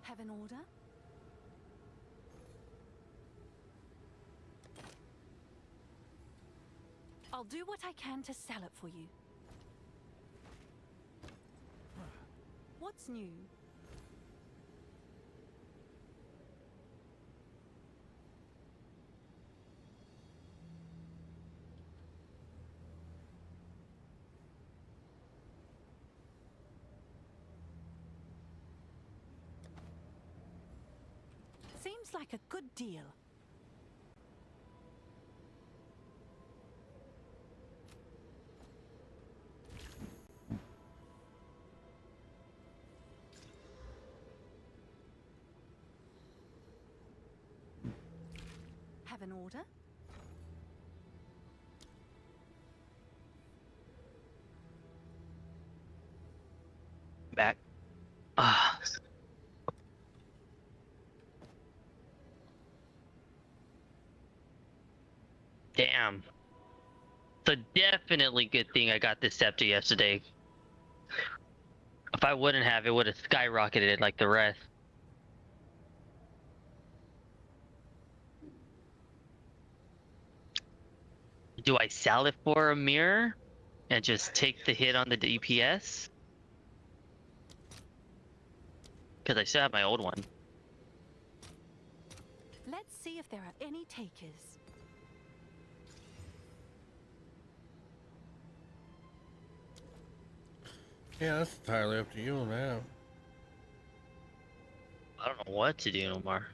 Have an order? I'll do what I can to sell it for you. What's new? Seems like a good deal. Have an order? Back. Ah. Damn. It's a definitely good thing I got this scepter yesterday. If I wouldn't have, it would have skyrocketed like the rest. Do I sell it for a mirror and just take the hit on the DPS? Because I still have my old one. Let's see if there are any takers. Yeah, that's entirely up to you now. I don't know what to do no more.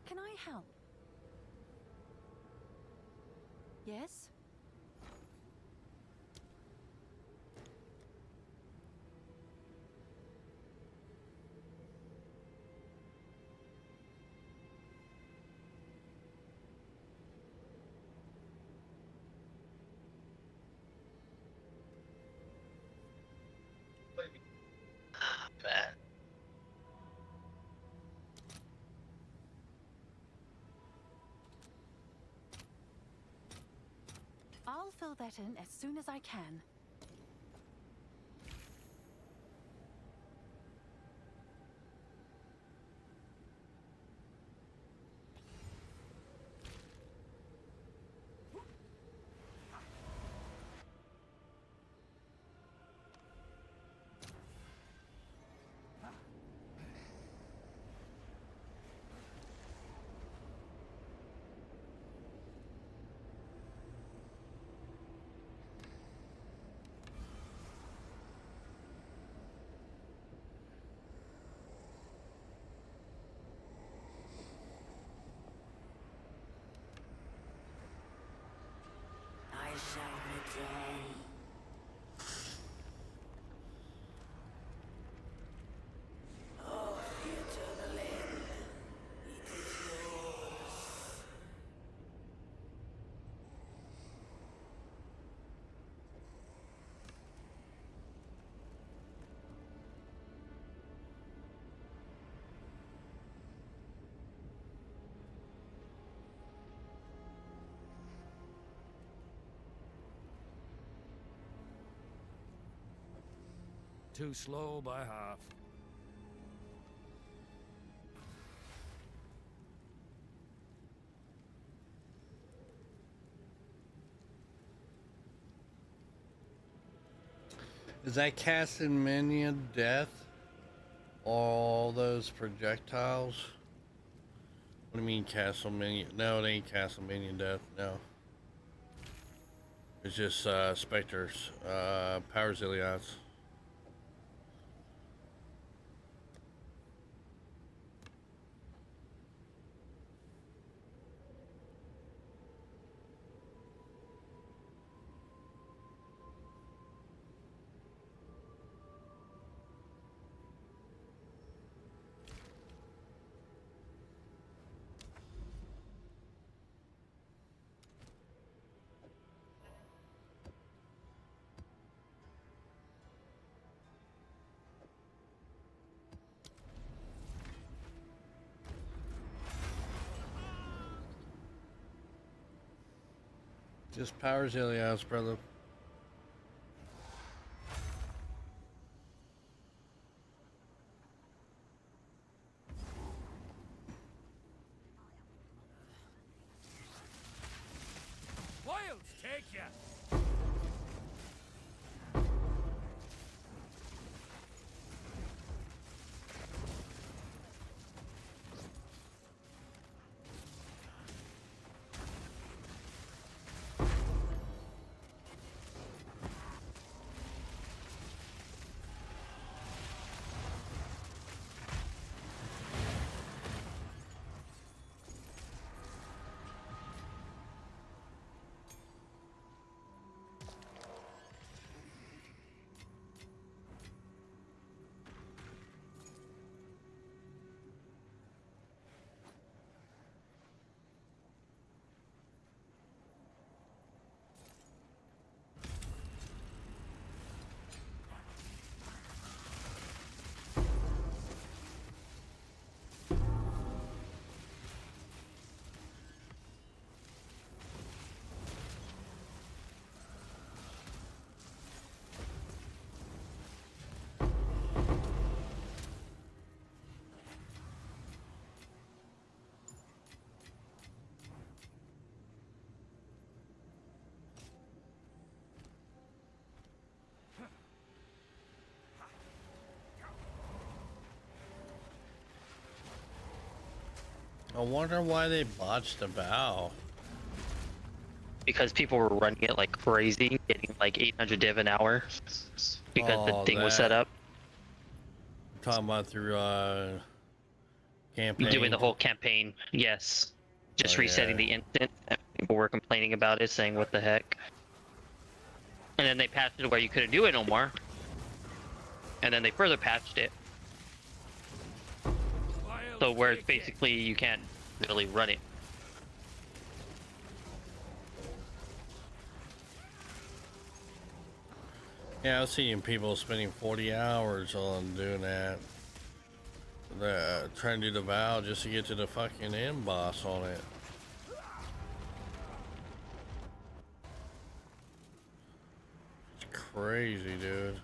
Can I I help? Yes? Bad. I'll fill that in as soon as I can. I shall return. Oh, the eternal end. It is yours. Too slow by half. Is that casting minion death? All those projectiles? What do you mean castle minion? No, it ain't castle minion death, no. It's just specters, power zillions. Just power zillions, brother. Wilds take ya! I wonder why they botched the bow. Because people were running it like crazy, getting like 800 div an hour because the Oh, thing was set that. up. Talking about through Campaign. doing the whole campaign. Yes, just Oh, resetting yeah. the instant. People were complaining about it, saying what the heck. And then they patched it where you couldn't do it no more. And then they further patched it, Wild so where it's take ya. basically you can't really run it. Yeah, I was seeing people spending 40 hours on doing that. Trying to do the vow just to get to the fucking end boss on it. It's crazy, dude.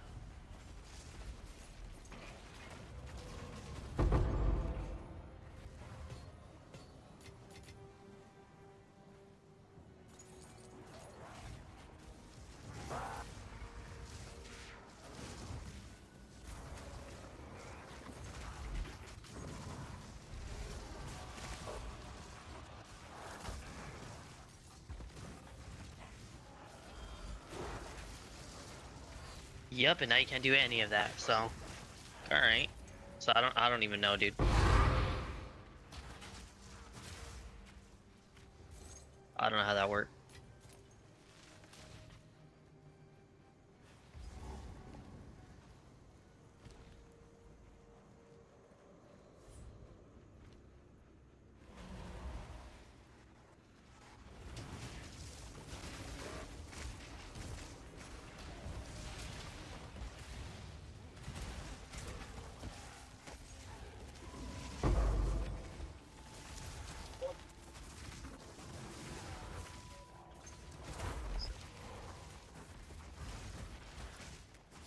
Yep, and now you can't do any of that. So, all right. So I don't even know, dude. I don't know how that worked.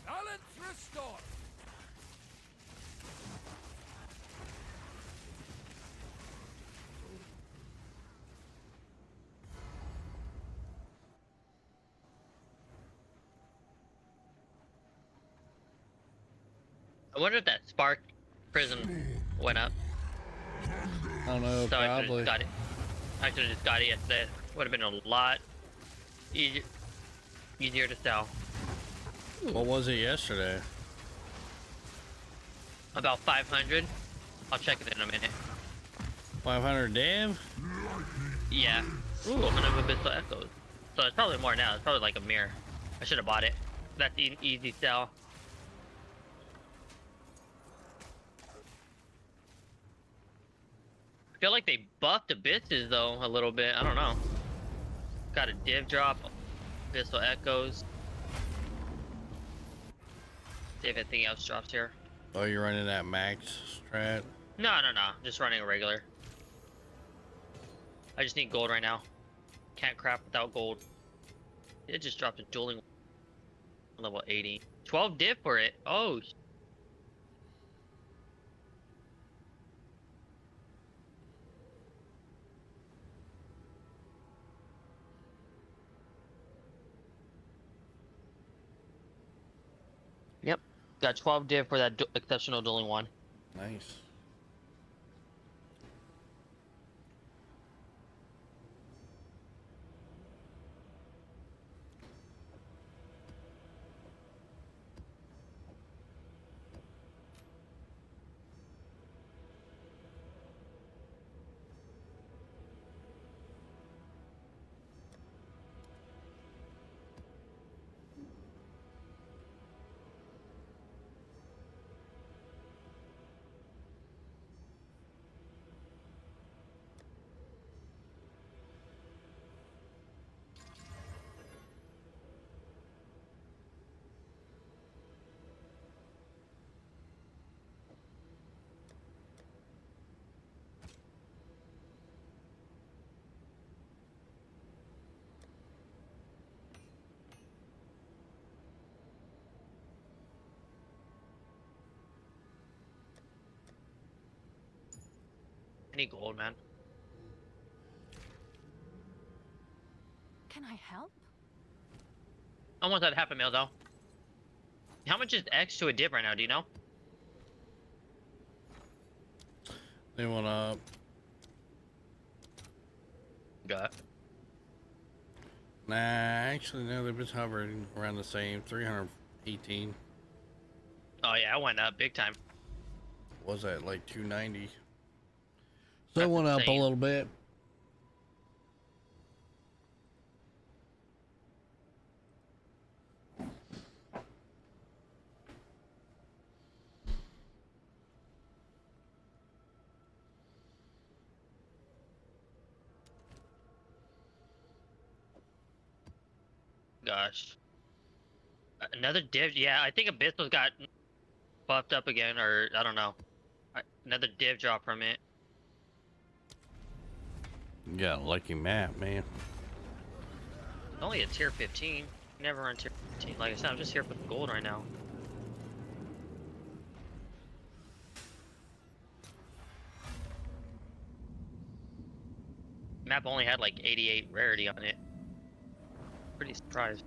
Balance restored. I wonder if that spark prism went up. I don't know, So I should have probably. just got it. I should have just got it yesterday. Would have been a lot easier to sell. What was it yesterday? About 500. I'll check it in a minute. 500 damn? Yeah. Ooh, open up Abyssal Echoes. So it's probably more now. It's probably like a mirror. I should have bought it. That's an easy sell. I feel like they buffed Abysses though a little bit. I don't know. Got a div drop. Abyssal Echoes. See if anything else drops here. Oh, you're running that max strat? No. Just running a regular. I just need gold right now. Can't craft without gold. It just dropped a dueling level 80. 12 div for it. Oh. Yep. Got 12 div for that exceptional dueling one. Nice. I need gold, man. Can I help? Almost at half a mil though. How much is X to a div right now? Do you know? They went up. Got. Nah, actually, no, they've been hovering around the same. 318. Oh yeah, I went up big time. Was that like 290? So it That's went up a insane. little bit. Gosh. Another div. Yeah, I think Abyssal got buffed up again, or I don't know. Another div drop from it. You got a lucky map, man. Only a tier 15. Never run tier 15. Like I said, I'm just here for the gold right now. Map only had like 88 rarity on it. Pretty surprised.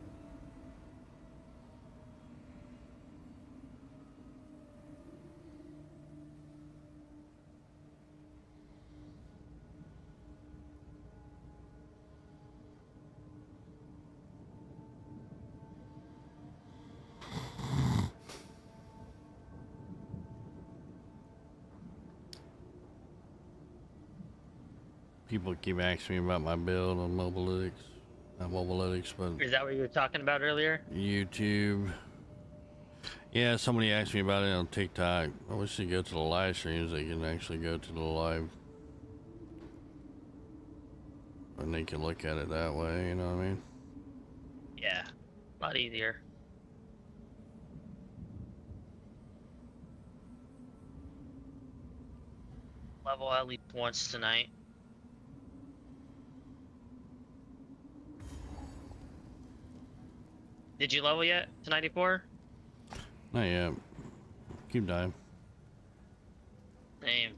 People keep asking me about my build on Mobilytics. Not Mobilytics, but Is that what you were talking about earlier? YouTube. Yeah, somebody asked me about it on TikTok. I wish they go to the live streams. They can actually go to the live. And they can look at it that way, you know what I mean? Yeah. A lot easier. Level at least once tonight. Did you level yet to 94? Not yet. Keep dying. Same.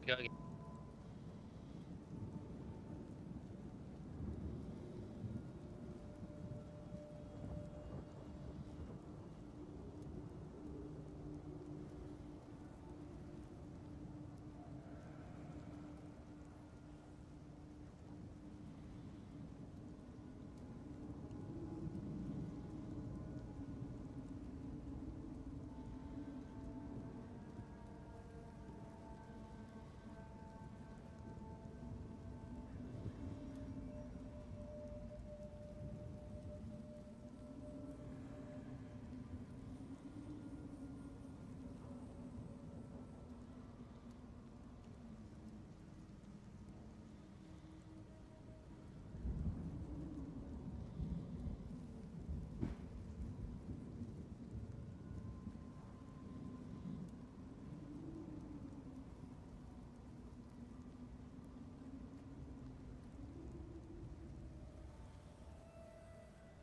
Go again.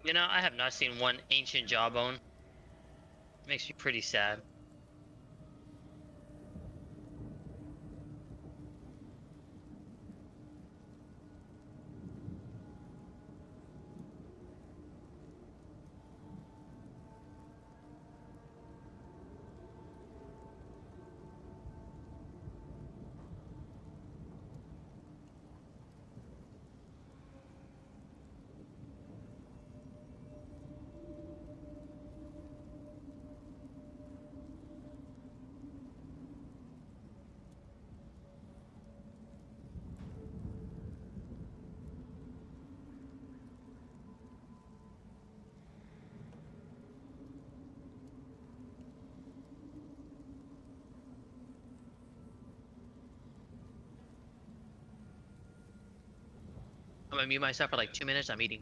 You know, I have not seen one ancient jawbone. Makes me pretty sad. I'm gonna mute myself for like 2 minutes. I'm eating.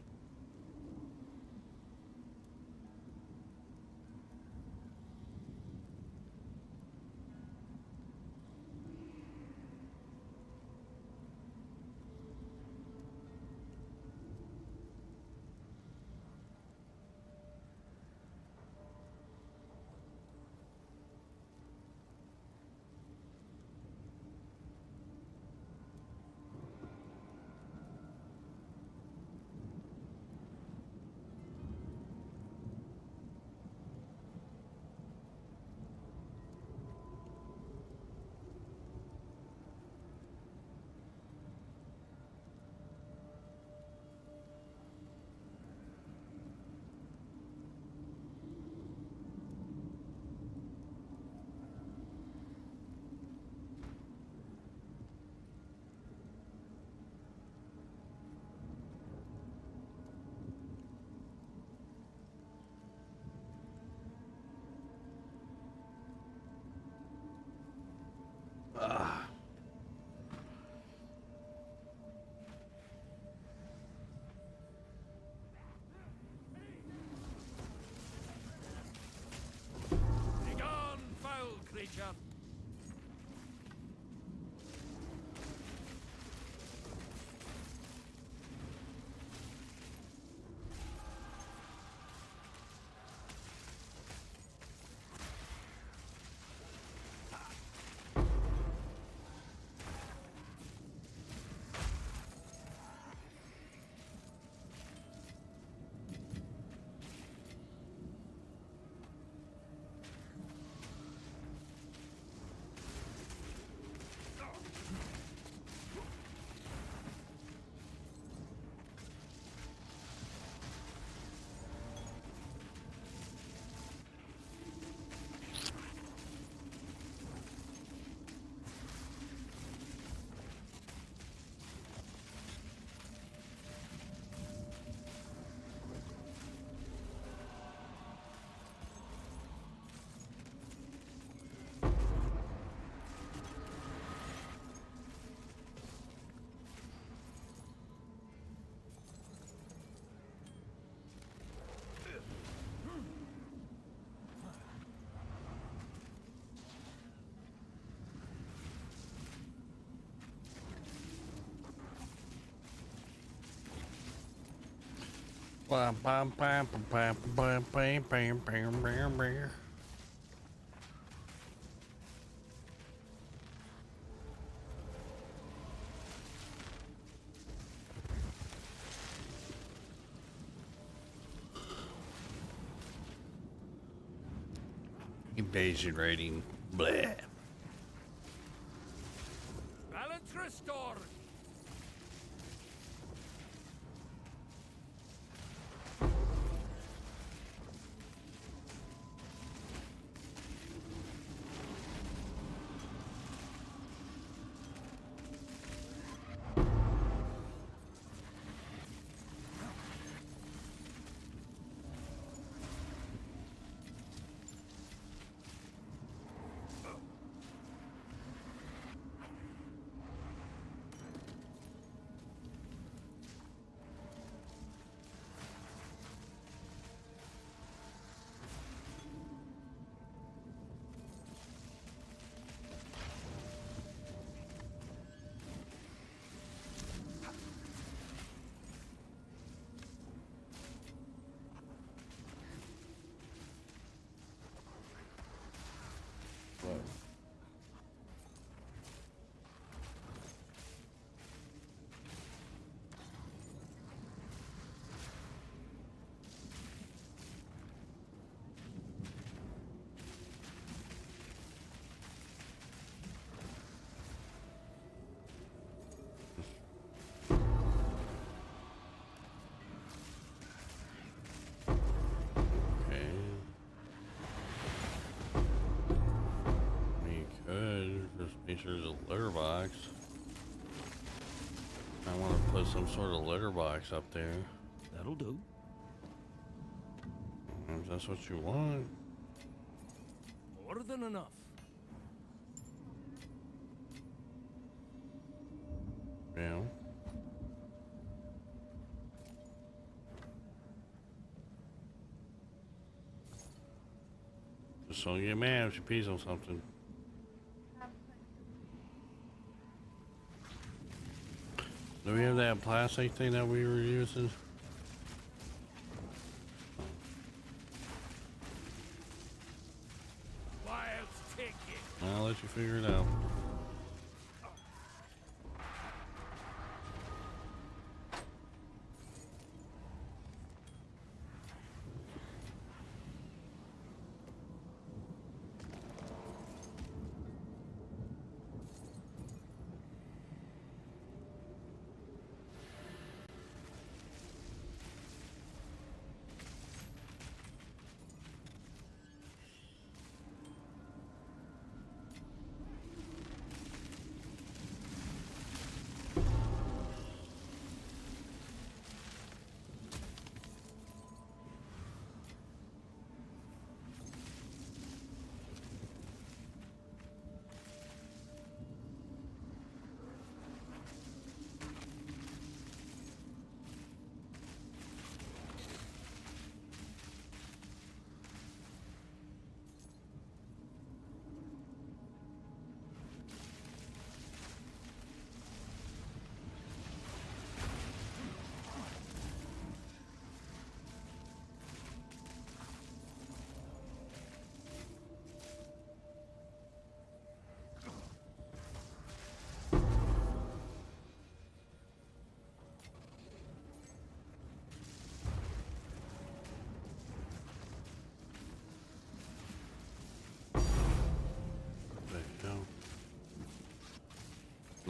Bam, bam, bam, bam, bam, bam, bam, bam, bam, bam. Invasion rating. Bleh. Balance restored. Okay. We could just make sure there's a litter box. I want to put some sort of litter box up there. That'll do. If that's what you want. More than enough. Yeah. Just don't get mad if she pees on something. Do we have that plastic thing that we were using? Wild ticket. I'll let you figure it out.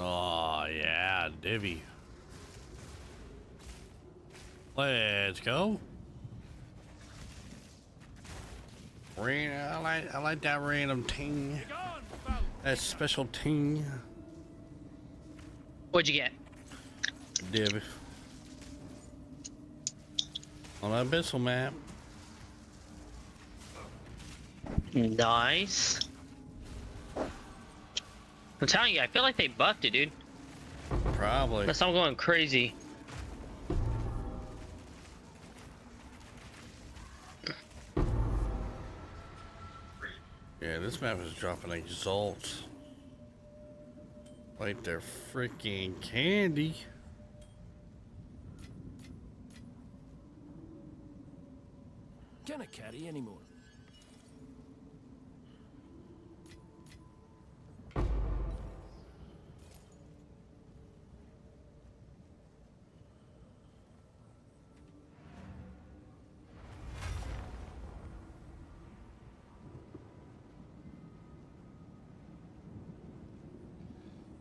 Oh, yeah, divvy. Let's go. I like that random ting. Gone, foul. That special ting. What'd you get? Divvy. On that Abyssal map. Nice. I'm telling you, I feel like they buffed it, dude. Probably. Unless I'm going crazy. Yeah, this map is dropping exalts. Like they're freaking candy. Can I carry anymore?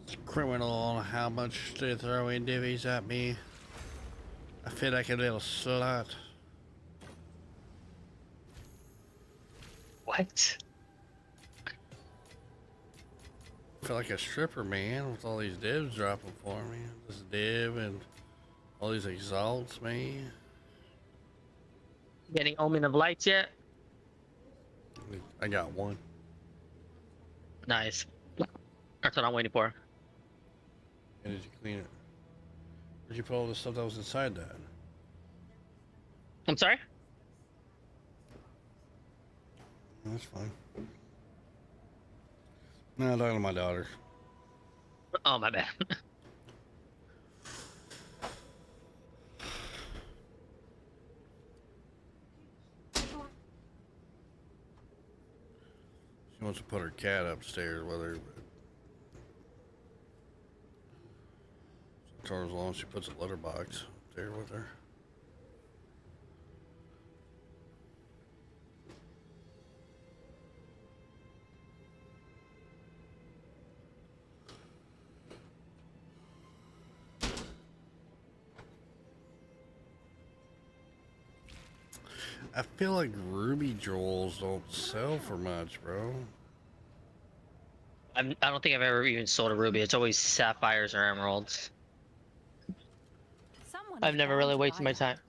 It's criminal on how much they throw in divvies at me. I feel like a little slut. What? I feel like a stripper, man, with all these divs dropping for me. This div and all these exalts, man. Getting Omen of Lights yet? I got one. Nice. That's what I'm waiting for. And did you clean it? Where'd you put all the stuff that was inside that? I'm sorry? That's fine. No, I'm talking to my daughter. Oh, my bad. She wants to put her cat upstairs with her. But I told her as long as she puts a litter box up there with her. I feel like ruby jewels don't sell for much, bro. I don't think I've ever even sold a ruby. It's always sapphires or emeralds. Someone I've is never bound really to wasted buy my that. time.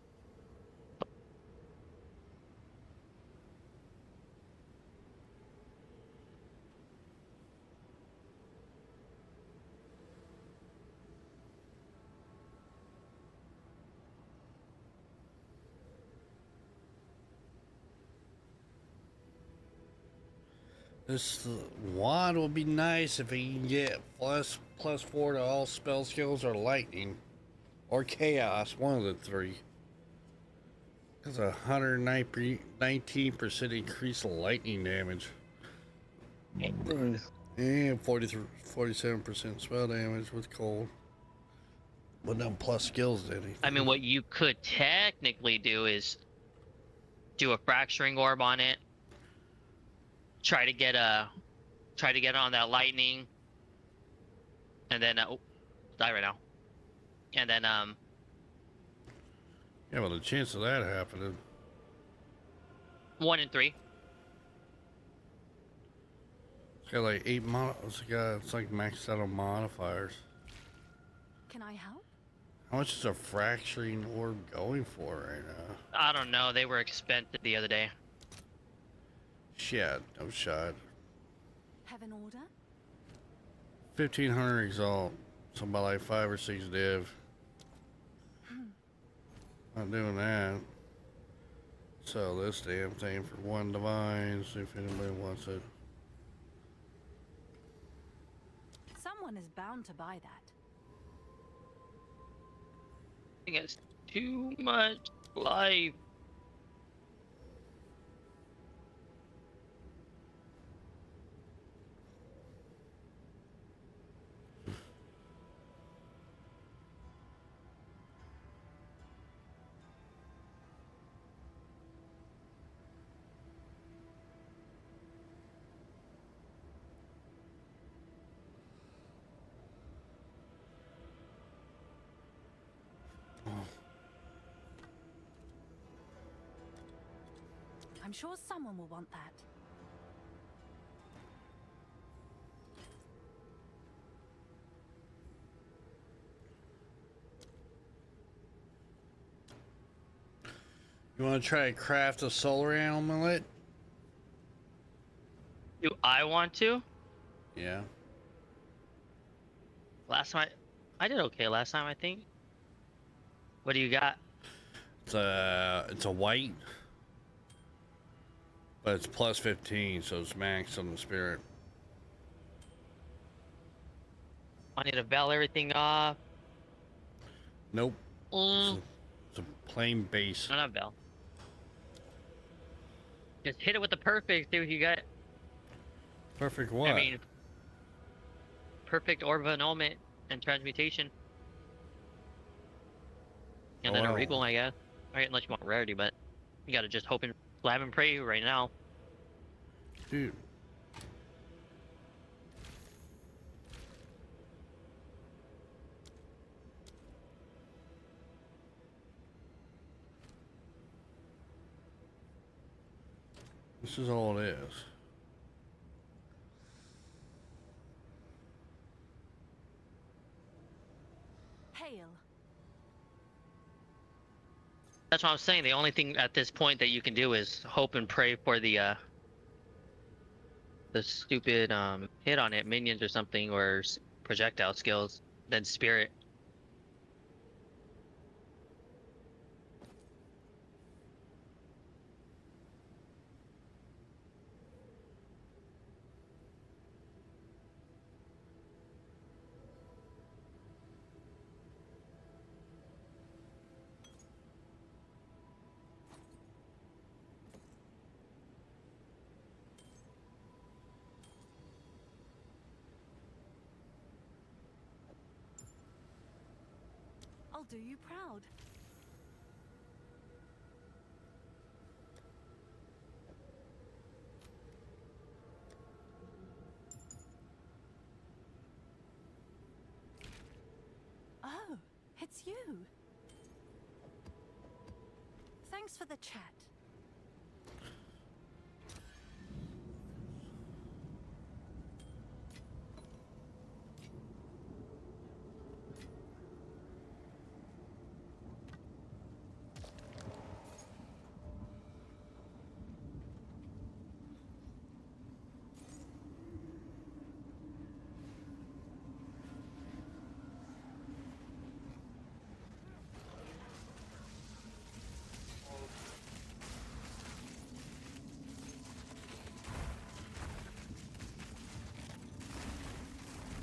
This wand would be nice if he can get +4 to all spell skills or lightning. Or chaos, one of the three. That's a 119% increase in lightning damage. And 47% spell damage with cold. But no plus skills to anything. I mean, what you could technically do is do a fracturing orb on it. Try to get it on that lightning, and then oh, die right now. And then Yeah, well, the chance of that happening. 1 in 3. It's got like 8 it's like maxed out on modifiers. Can I help? How much is a fracturing orb going for right now? I don't know. They were expensive the other day. Shit, no shot. Have an order? 1500 exalt. So about like 5 or 6 div. Not doing that. Sell this damn thing for 1 divine. See if anybody wants it. Someone is bound to buy that. I think it's too much life. I'm sure someone will want that. You want to try to craft a solar amulet? Do I want to? Yeah. Last time I did okay last time, I think. What do you got? It's a white. But it's plus 15, so it's max on the spirit. I need to bell everything off. Nope. Mm. It's a plain base. No, not bell. Just hit it with the perfect. See what you got. Perfect what? I mean, perfect orb of annulment and transmutation. And then a wow. regal, I guess. Right, unless you want rarity, but you gotta just hope and slab and pray right now. Dude. This is all it is. Hail. That's what I'm saying. The only thing at this point that you can do is hope and pray for the stupid hit on it, minions or something, or projectile skills. Then spirit. I'll do you proud. Oh, it's you. Thanks for the chat.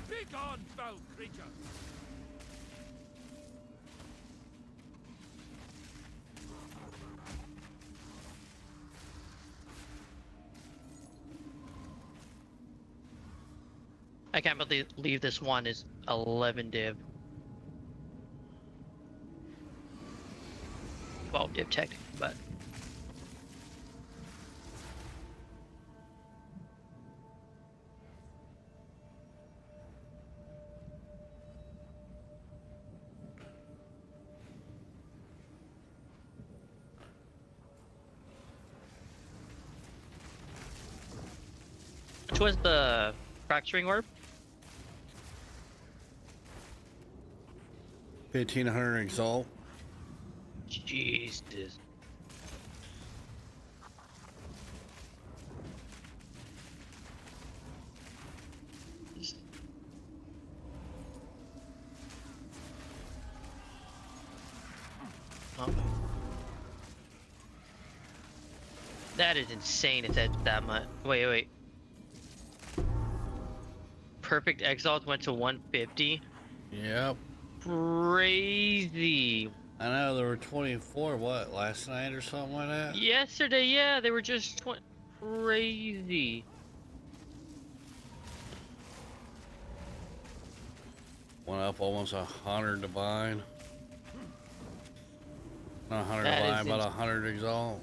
Begone, foul creature! I can't believe this one is 11 div. 12 div technically, but which was the fracturing orb? 1500 exalt. Jesus. Oh. That is insane if that's that much. Wait. Perfect exalt went to 150. Yep. Crazy. I know there were 24, what, last night or something like that? Yesterday, yeah, they were just crazy. Went up almost 100 divine. Not 100 That divine, is but 100 exalt.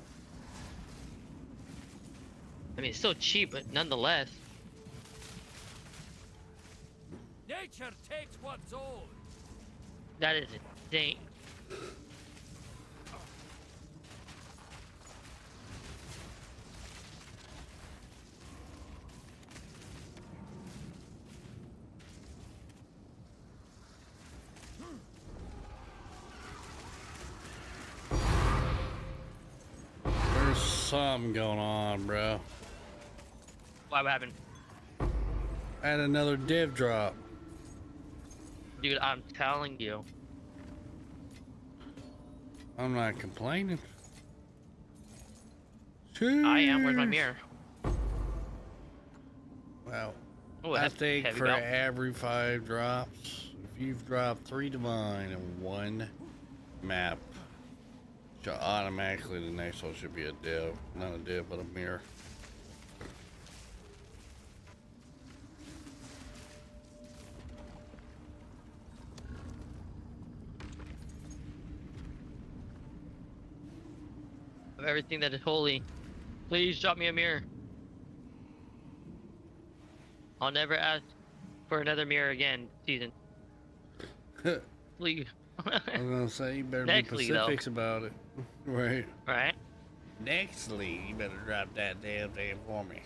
I mean, it's still cheap, but nonetheless. Nature takes what's ours. That is insane. There's something going on, bro. What happened? Had another div drop. Dude, I'm telling you. I'm not complaining. I am. Where's my mirror? Wow. Oh, I that's think heavy for belt. every 5 drops, if you've dropped 3 divine in one map, So automatically the next one should be a div. Not a div, but a mirror. Of everything that is holy, please drop me a mirror. I'll never ask for another mirror again, season. Please. I was gonna say, you better Next be league, though. Pacifics about it. Right. Right? Next league, you better drop that damn thing for me.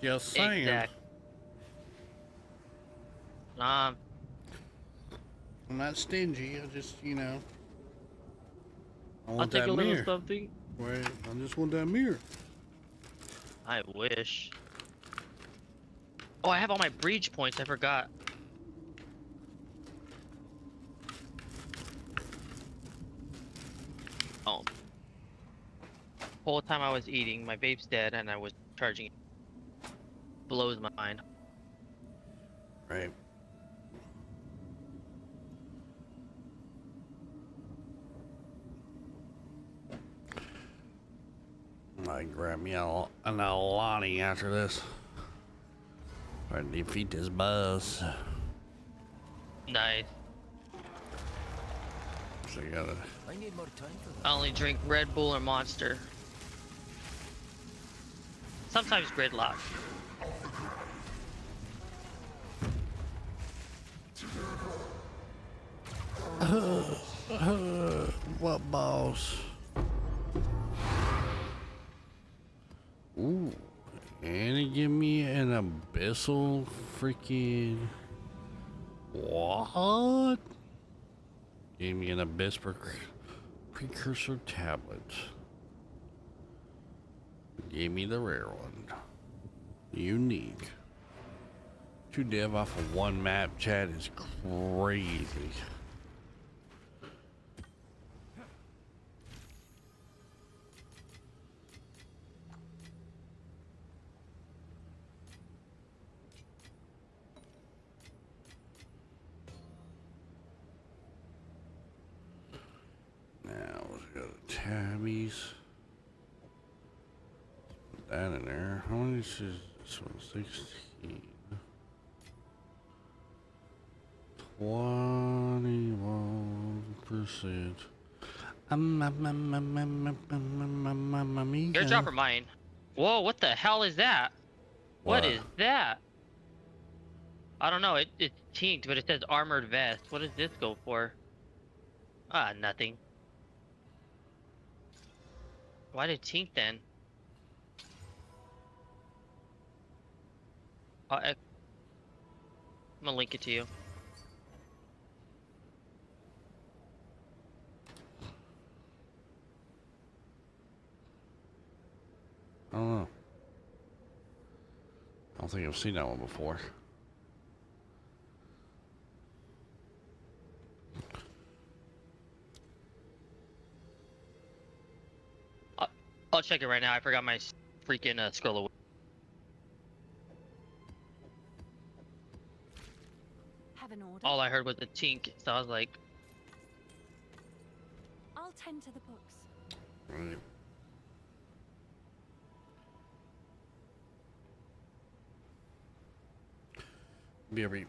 Just saying. Exact. I'm not stingy, I just, you know. I I'll want take that a little mirror. something. Right. I just want that mirror. I wish. Oh, I have all my breach points. I forgot. Oh. Whole time I was eating, my vape's dead, and I was charging it. Blows my mind. Right. Might grab me an Alani after this. Try to defeat this buzz. Nice. So you gotta. I need more time for that. I only drink Red Bull or Monster. Sometimes Gridlock. What boss? Ooh. And it give me an abyssal freaking. What? Gave me an abyss precursor tablet. Gave me the rare one. Unique. 2 div off of 1 map, chat is crazy. Now let's go to tabbies. Put that in there. How many is this one? 16. 21%. Airdropper mine. Whoa, what the hell is that? What is that? I don't know. It's tinked, but it says armored vest. What does this go for? Ah, nothing. Why did tink then? I'm gonna link it to you. I don't know. I don't think I've seen that one before. I'll check it right now. I forgot my freaking scroll away. Have an order? All I heard was a tink, so I was like, I'll tend to the books. Right. BRB.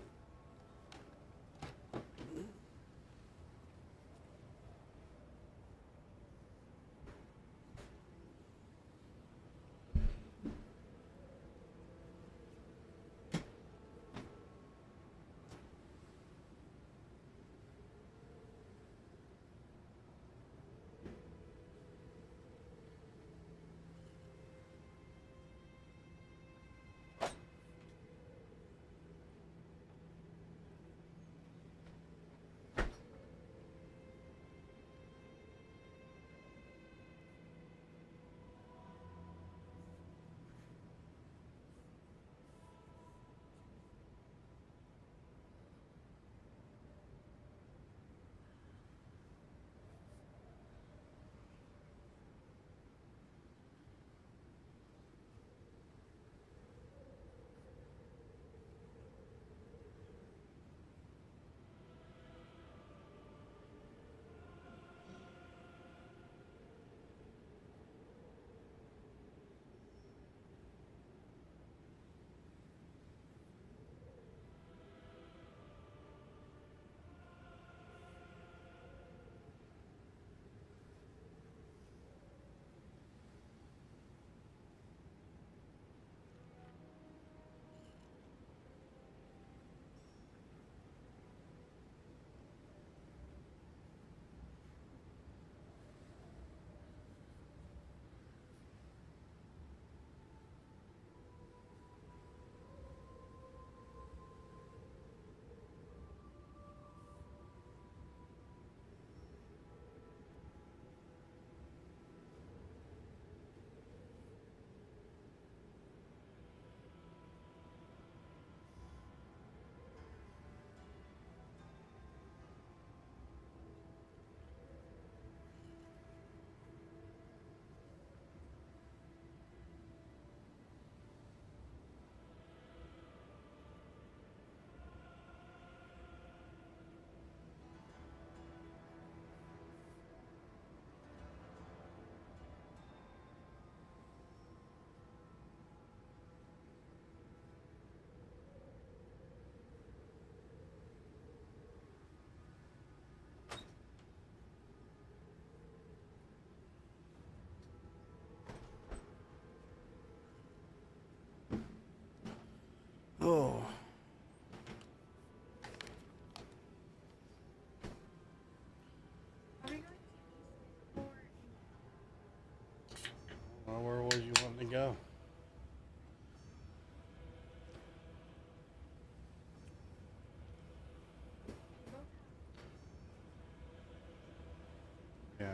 Yeah.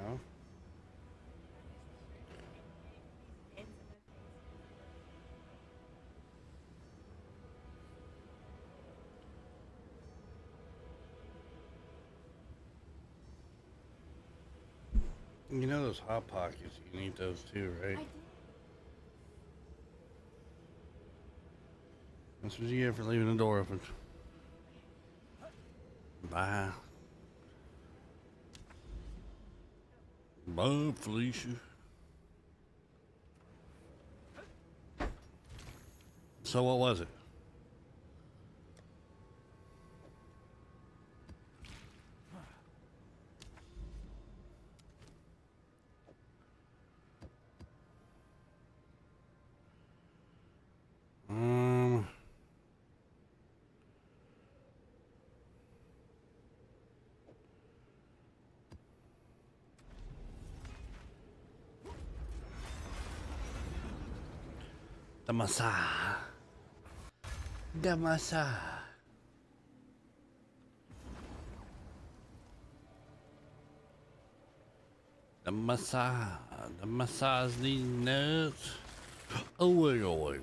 You know those hot pockets, you need those too, right? That's what you get for leaving the door open. Bye. Bye, Felicia. So what was it? The Messiah. The Messiah. The Messiah. The Messiah's these nuts. Oh, wait, oh, wait.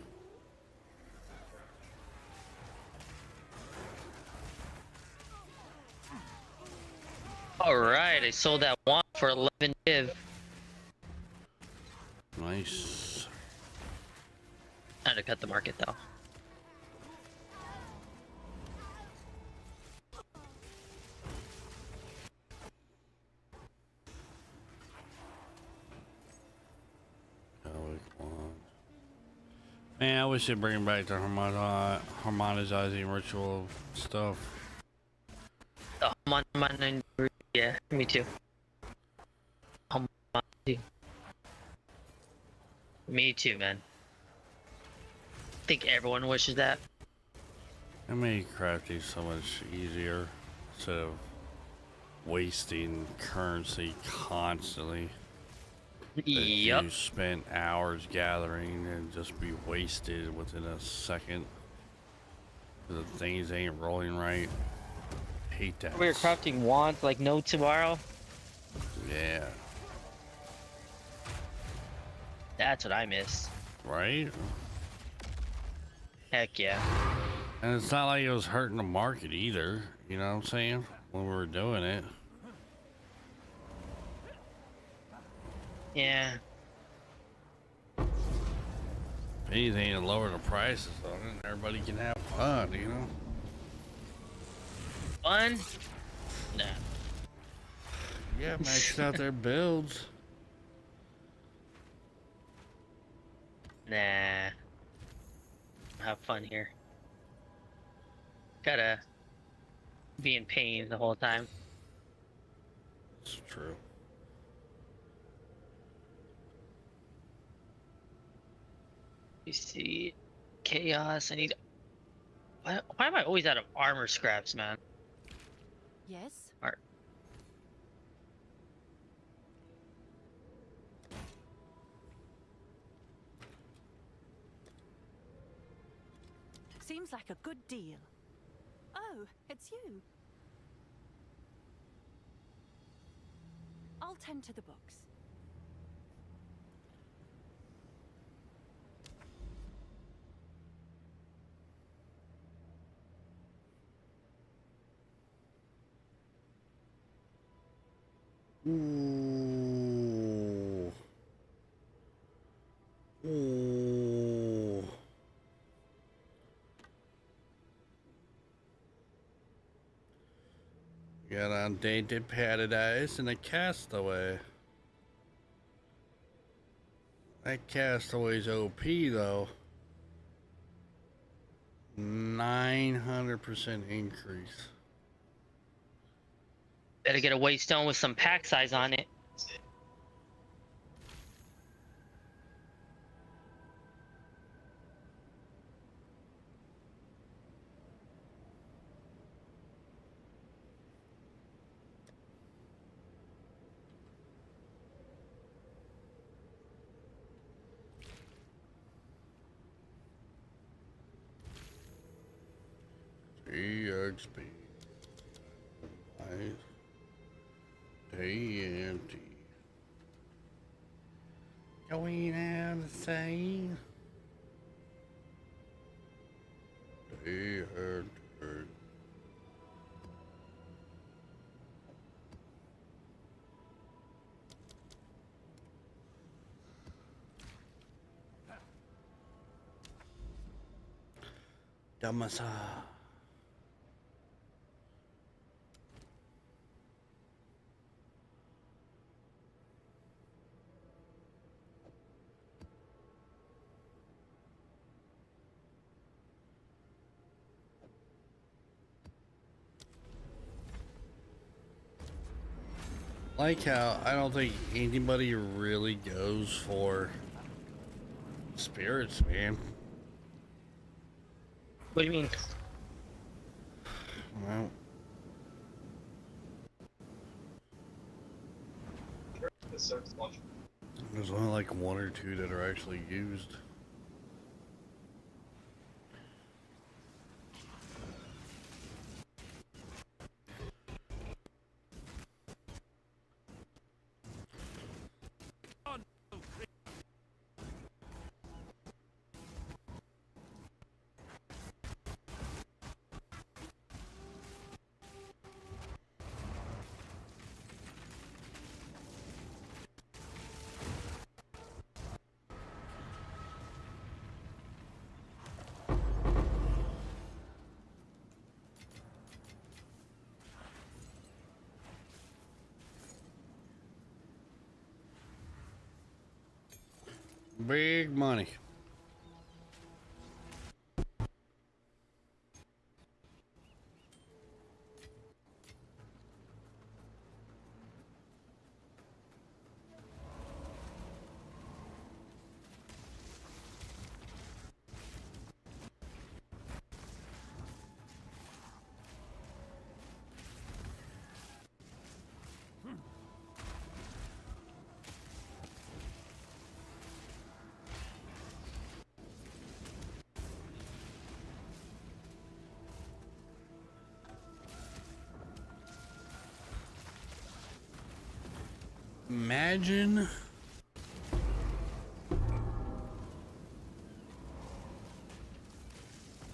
Alright, I sold that one for 11 div. Nice. I had to cut the market though. Man, I wish they'd bring back the harmonizing ritual stuff. Yeah, me too. Me too, man. I think everyone wishes that. It made crafting so much easier instead of wasting currency constantly. Yep. You spent hours gathering and just be wasted within a second. The things ain't rolling right. Hate that. We were crafting wands like no tomorrow. Yeah. That's what I miss. Right? Heck yeah. And it's not like it was hurting the market either. You know what I'm saying? When we were doing it. Yeah. If anything, to lower the prices on it and everybody can have fun, you know? Fun? Nah. Yeah, maxed out their builds. Nah. Have fun here. Gotta be in pain the whole time. It's true. You see, chaos. I need. Why am I always out of armor scraps, man? Yes? Art. Seems like a good deal. Oh, it's you. I'll tend to the books. Ooh. Ooh. Got Undaunted Paradise and a Castaway. That Castaway's OP though. 900% increase. Better get a waystone with some pack size on it. EXP. Nice. TNT. do we have to say? They heard her. Damasa. Like how I don't think anybody really goes for spirits, man. What do you mean? Well, there's only like one or two that are actually used. Big money. Imagine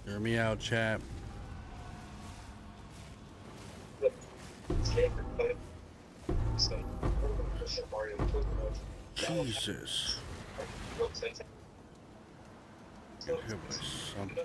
hear me out, chat. Jesus. Hit by something.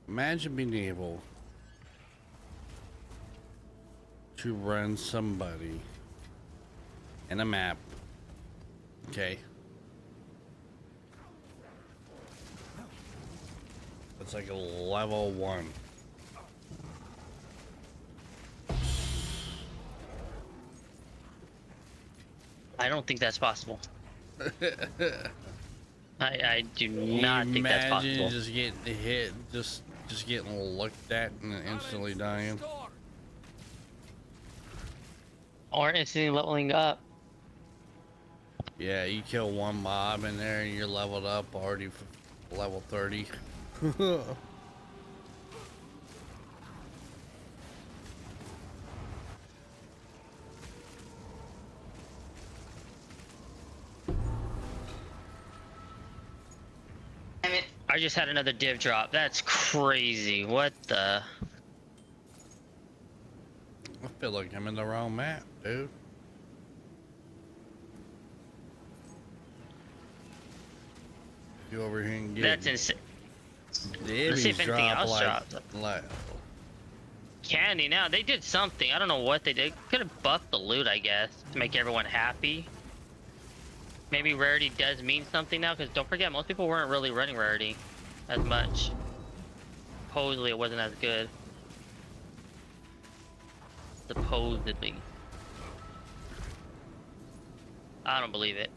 Imagine being able to run somebody in a map, okay? It's like a level 1. I don't think that's possible. I do not think that's possible. Imagine just getting hit, just getting looked at and then instantly dying. Or instantly leveling up. Yeah, you kill one mob in there and you're leveled up already for level 30. I just had another div drop. That's crazy. What the? I feel like I'm in the wrong map, dude. You over here and get That's insane. Let's see if anything else dropped. Like, Candy now. They did something. I don't know what they did. Could have buffed the loot, I guess, to make everyone happy. Maybe rarity does mean something now, because don't forget, most people weren't really running rarity as much. Supposedly it wasn't as good. Supposedly. I don't believe it.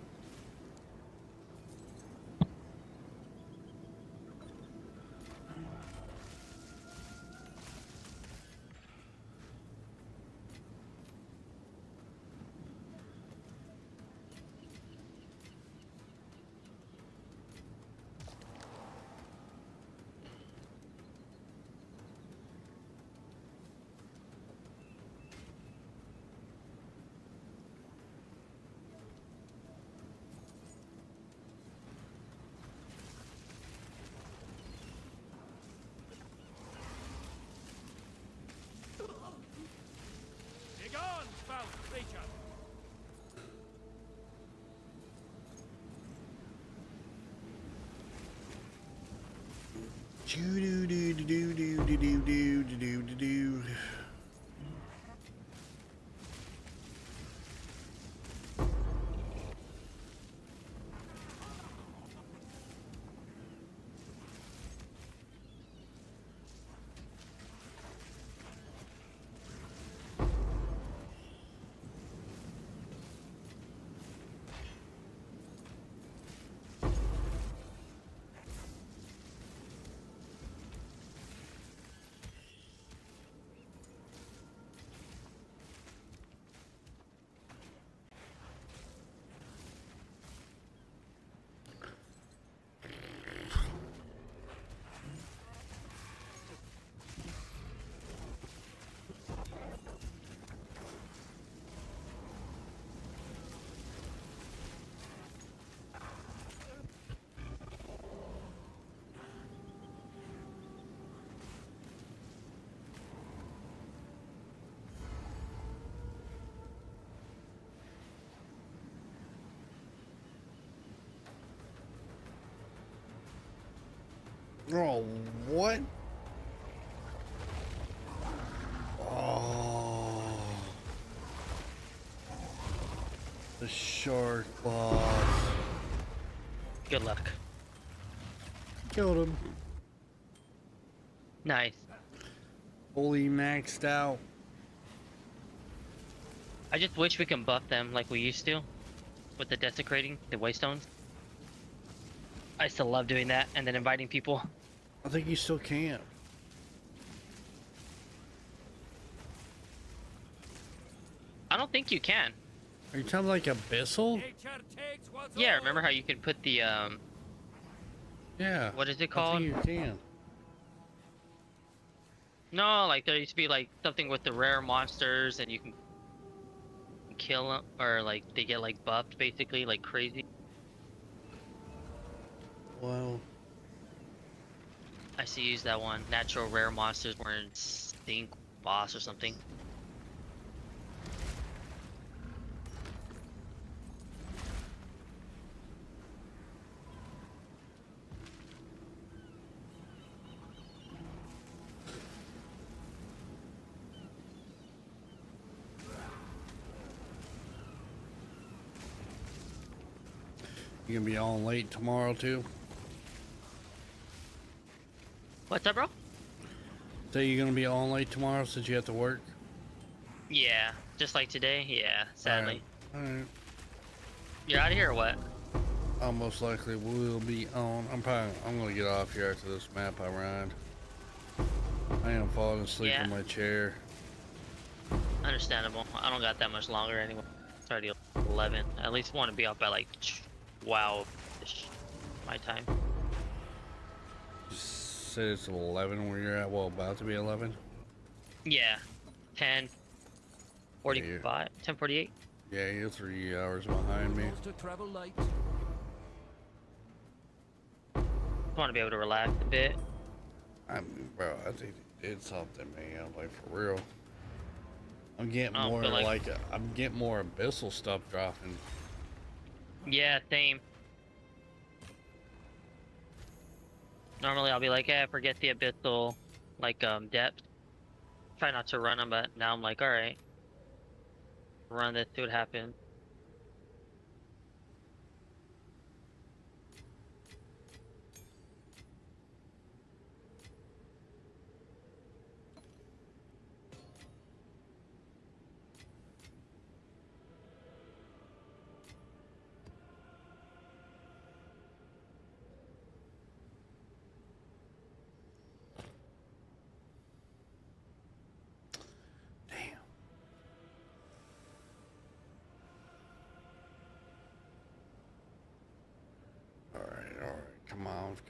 Begone, foul creature! Do do do do do do do do do do do. Oh, what? Oh. The shark boss. Good luck. Killed him. Nice. Fully maxed out. I just wish we can buff them like we used to with the desecrating, the waystones. I still love doing that and then inviting people. I think you still can. I don't think you can. Are you talking like Abyssal? Nature takes what's Yeah, ours. remember how you can put the Yeah. what is it I called? think you can. No, like there used to be like something with the rare monsters and you can kill them or like they get like buffed basically like crazy. Well, I used to use that one. Natural rare monsters were in Stink Boss or something. you gonna be on late tomorrow too? What's up, bro? So you gonna be on late tomorrow since you have to work? Yeah, just like today. Yeah, sadly. Alright. You're out of here or what? I most likely will be on. I'm gonna get off here after this map I ride. I am falling asleep Yeah. in my chair. Understandable. I don't got that much longer anyway. It's already 11. I at least want to be up by like 12-ish my time. Said it's 11 where you're at. Well, about to be 11. Yeah, 10:45, 10:48. Yeah, you're 3 hours behind me. To travel light. Just want to be able to relax a bit. I mean, bro, I think they did something, man. Like for real. I'm getting I don't more feel like- I'm getting more abyssal stuff dropping. Yeah, same. Normally I'll be like, eh, forget the abyssal, like depth. Try not to run them, but now I'm like, all right, run this, see what happens.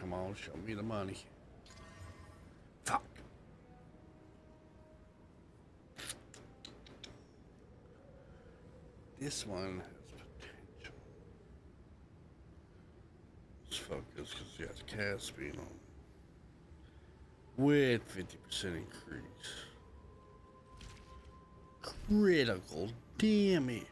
come on, show me the money. Fuck. This one has potential. Let's focus because you got the cast speed on. With 50% increase. Critical damage.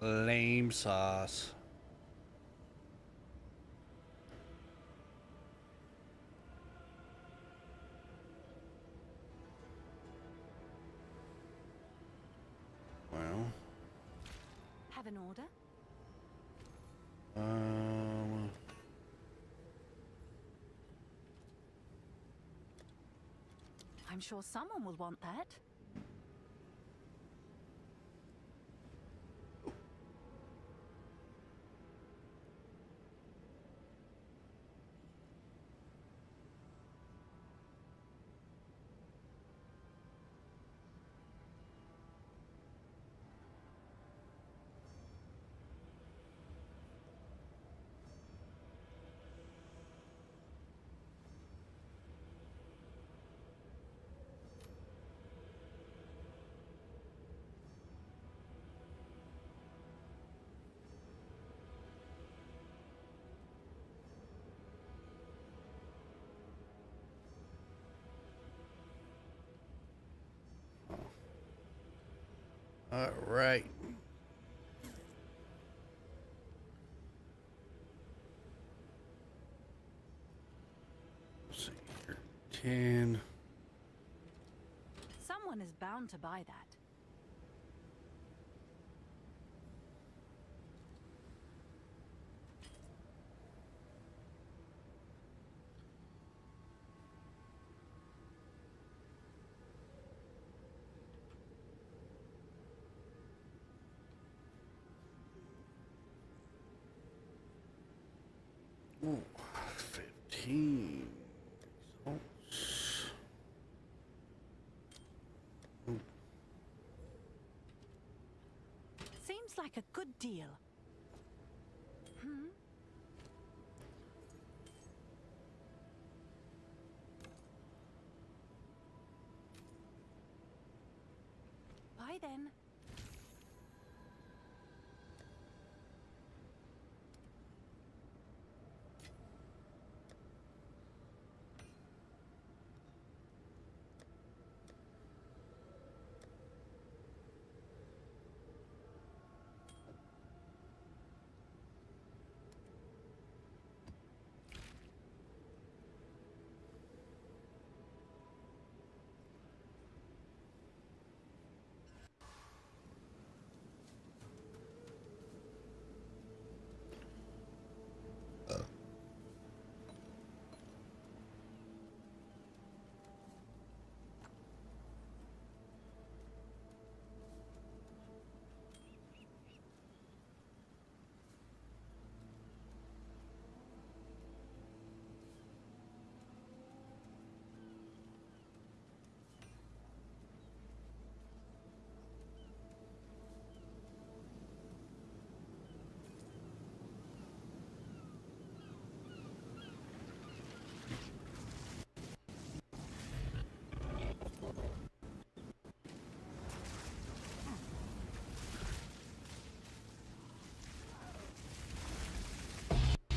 Lame sauce. Well, Have an order? I'm sure someone will want that. all right. Let's see here. 10. Someone is bound to buy that. Ooh, 15. Results. Ooh. Seems like a good deal. Hmm? Buy then.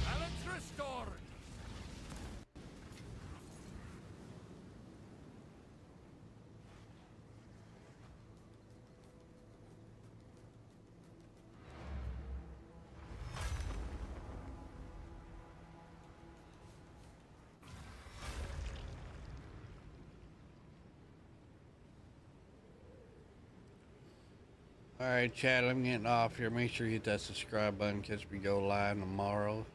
Balance restored. All right, Chad, I'm getting off here. Make sure you hit that subscribe button. Catch me go live tomorrow.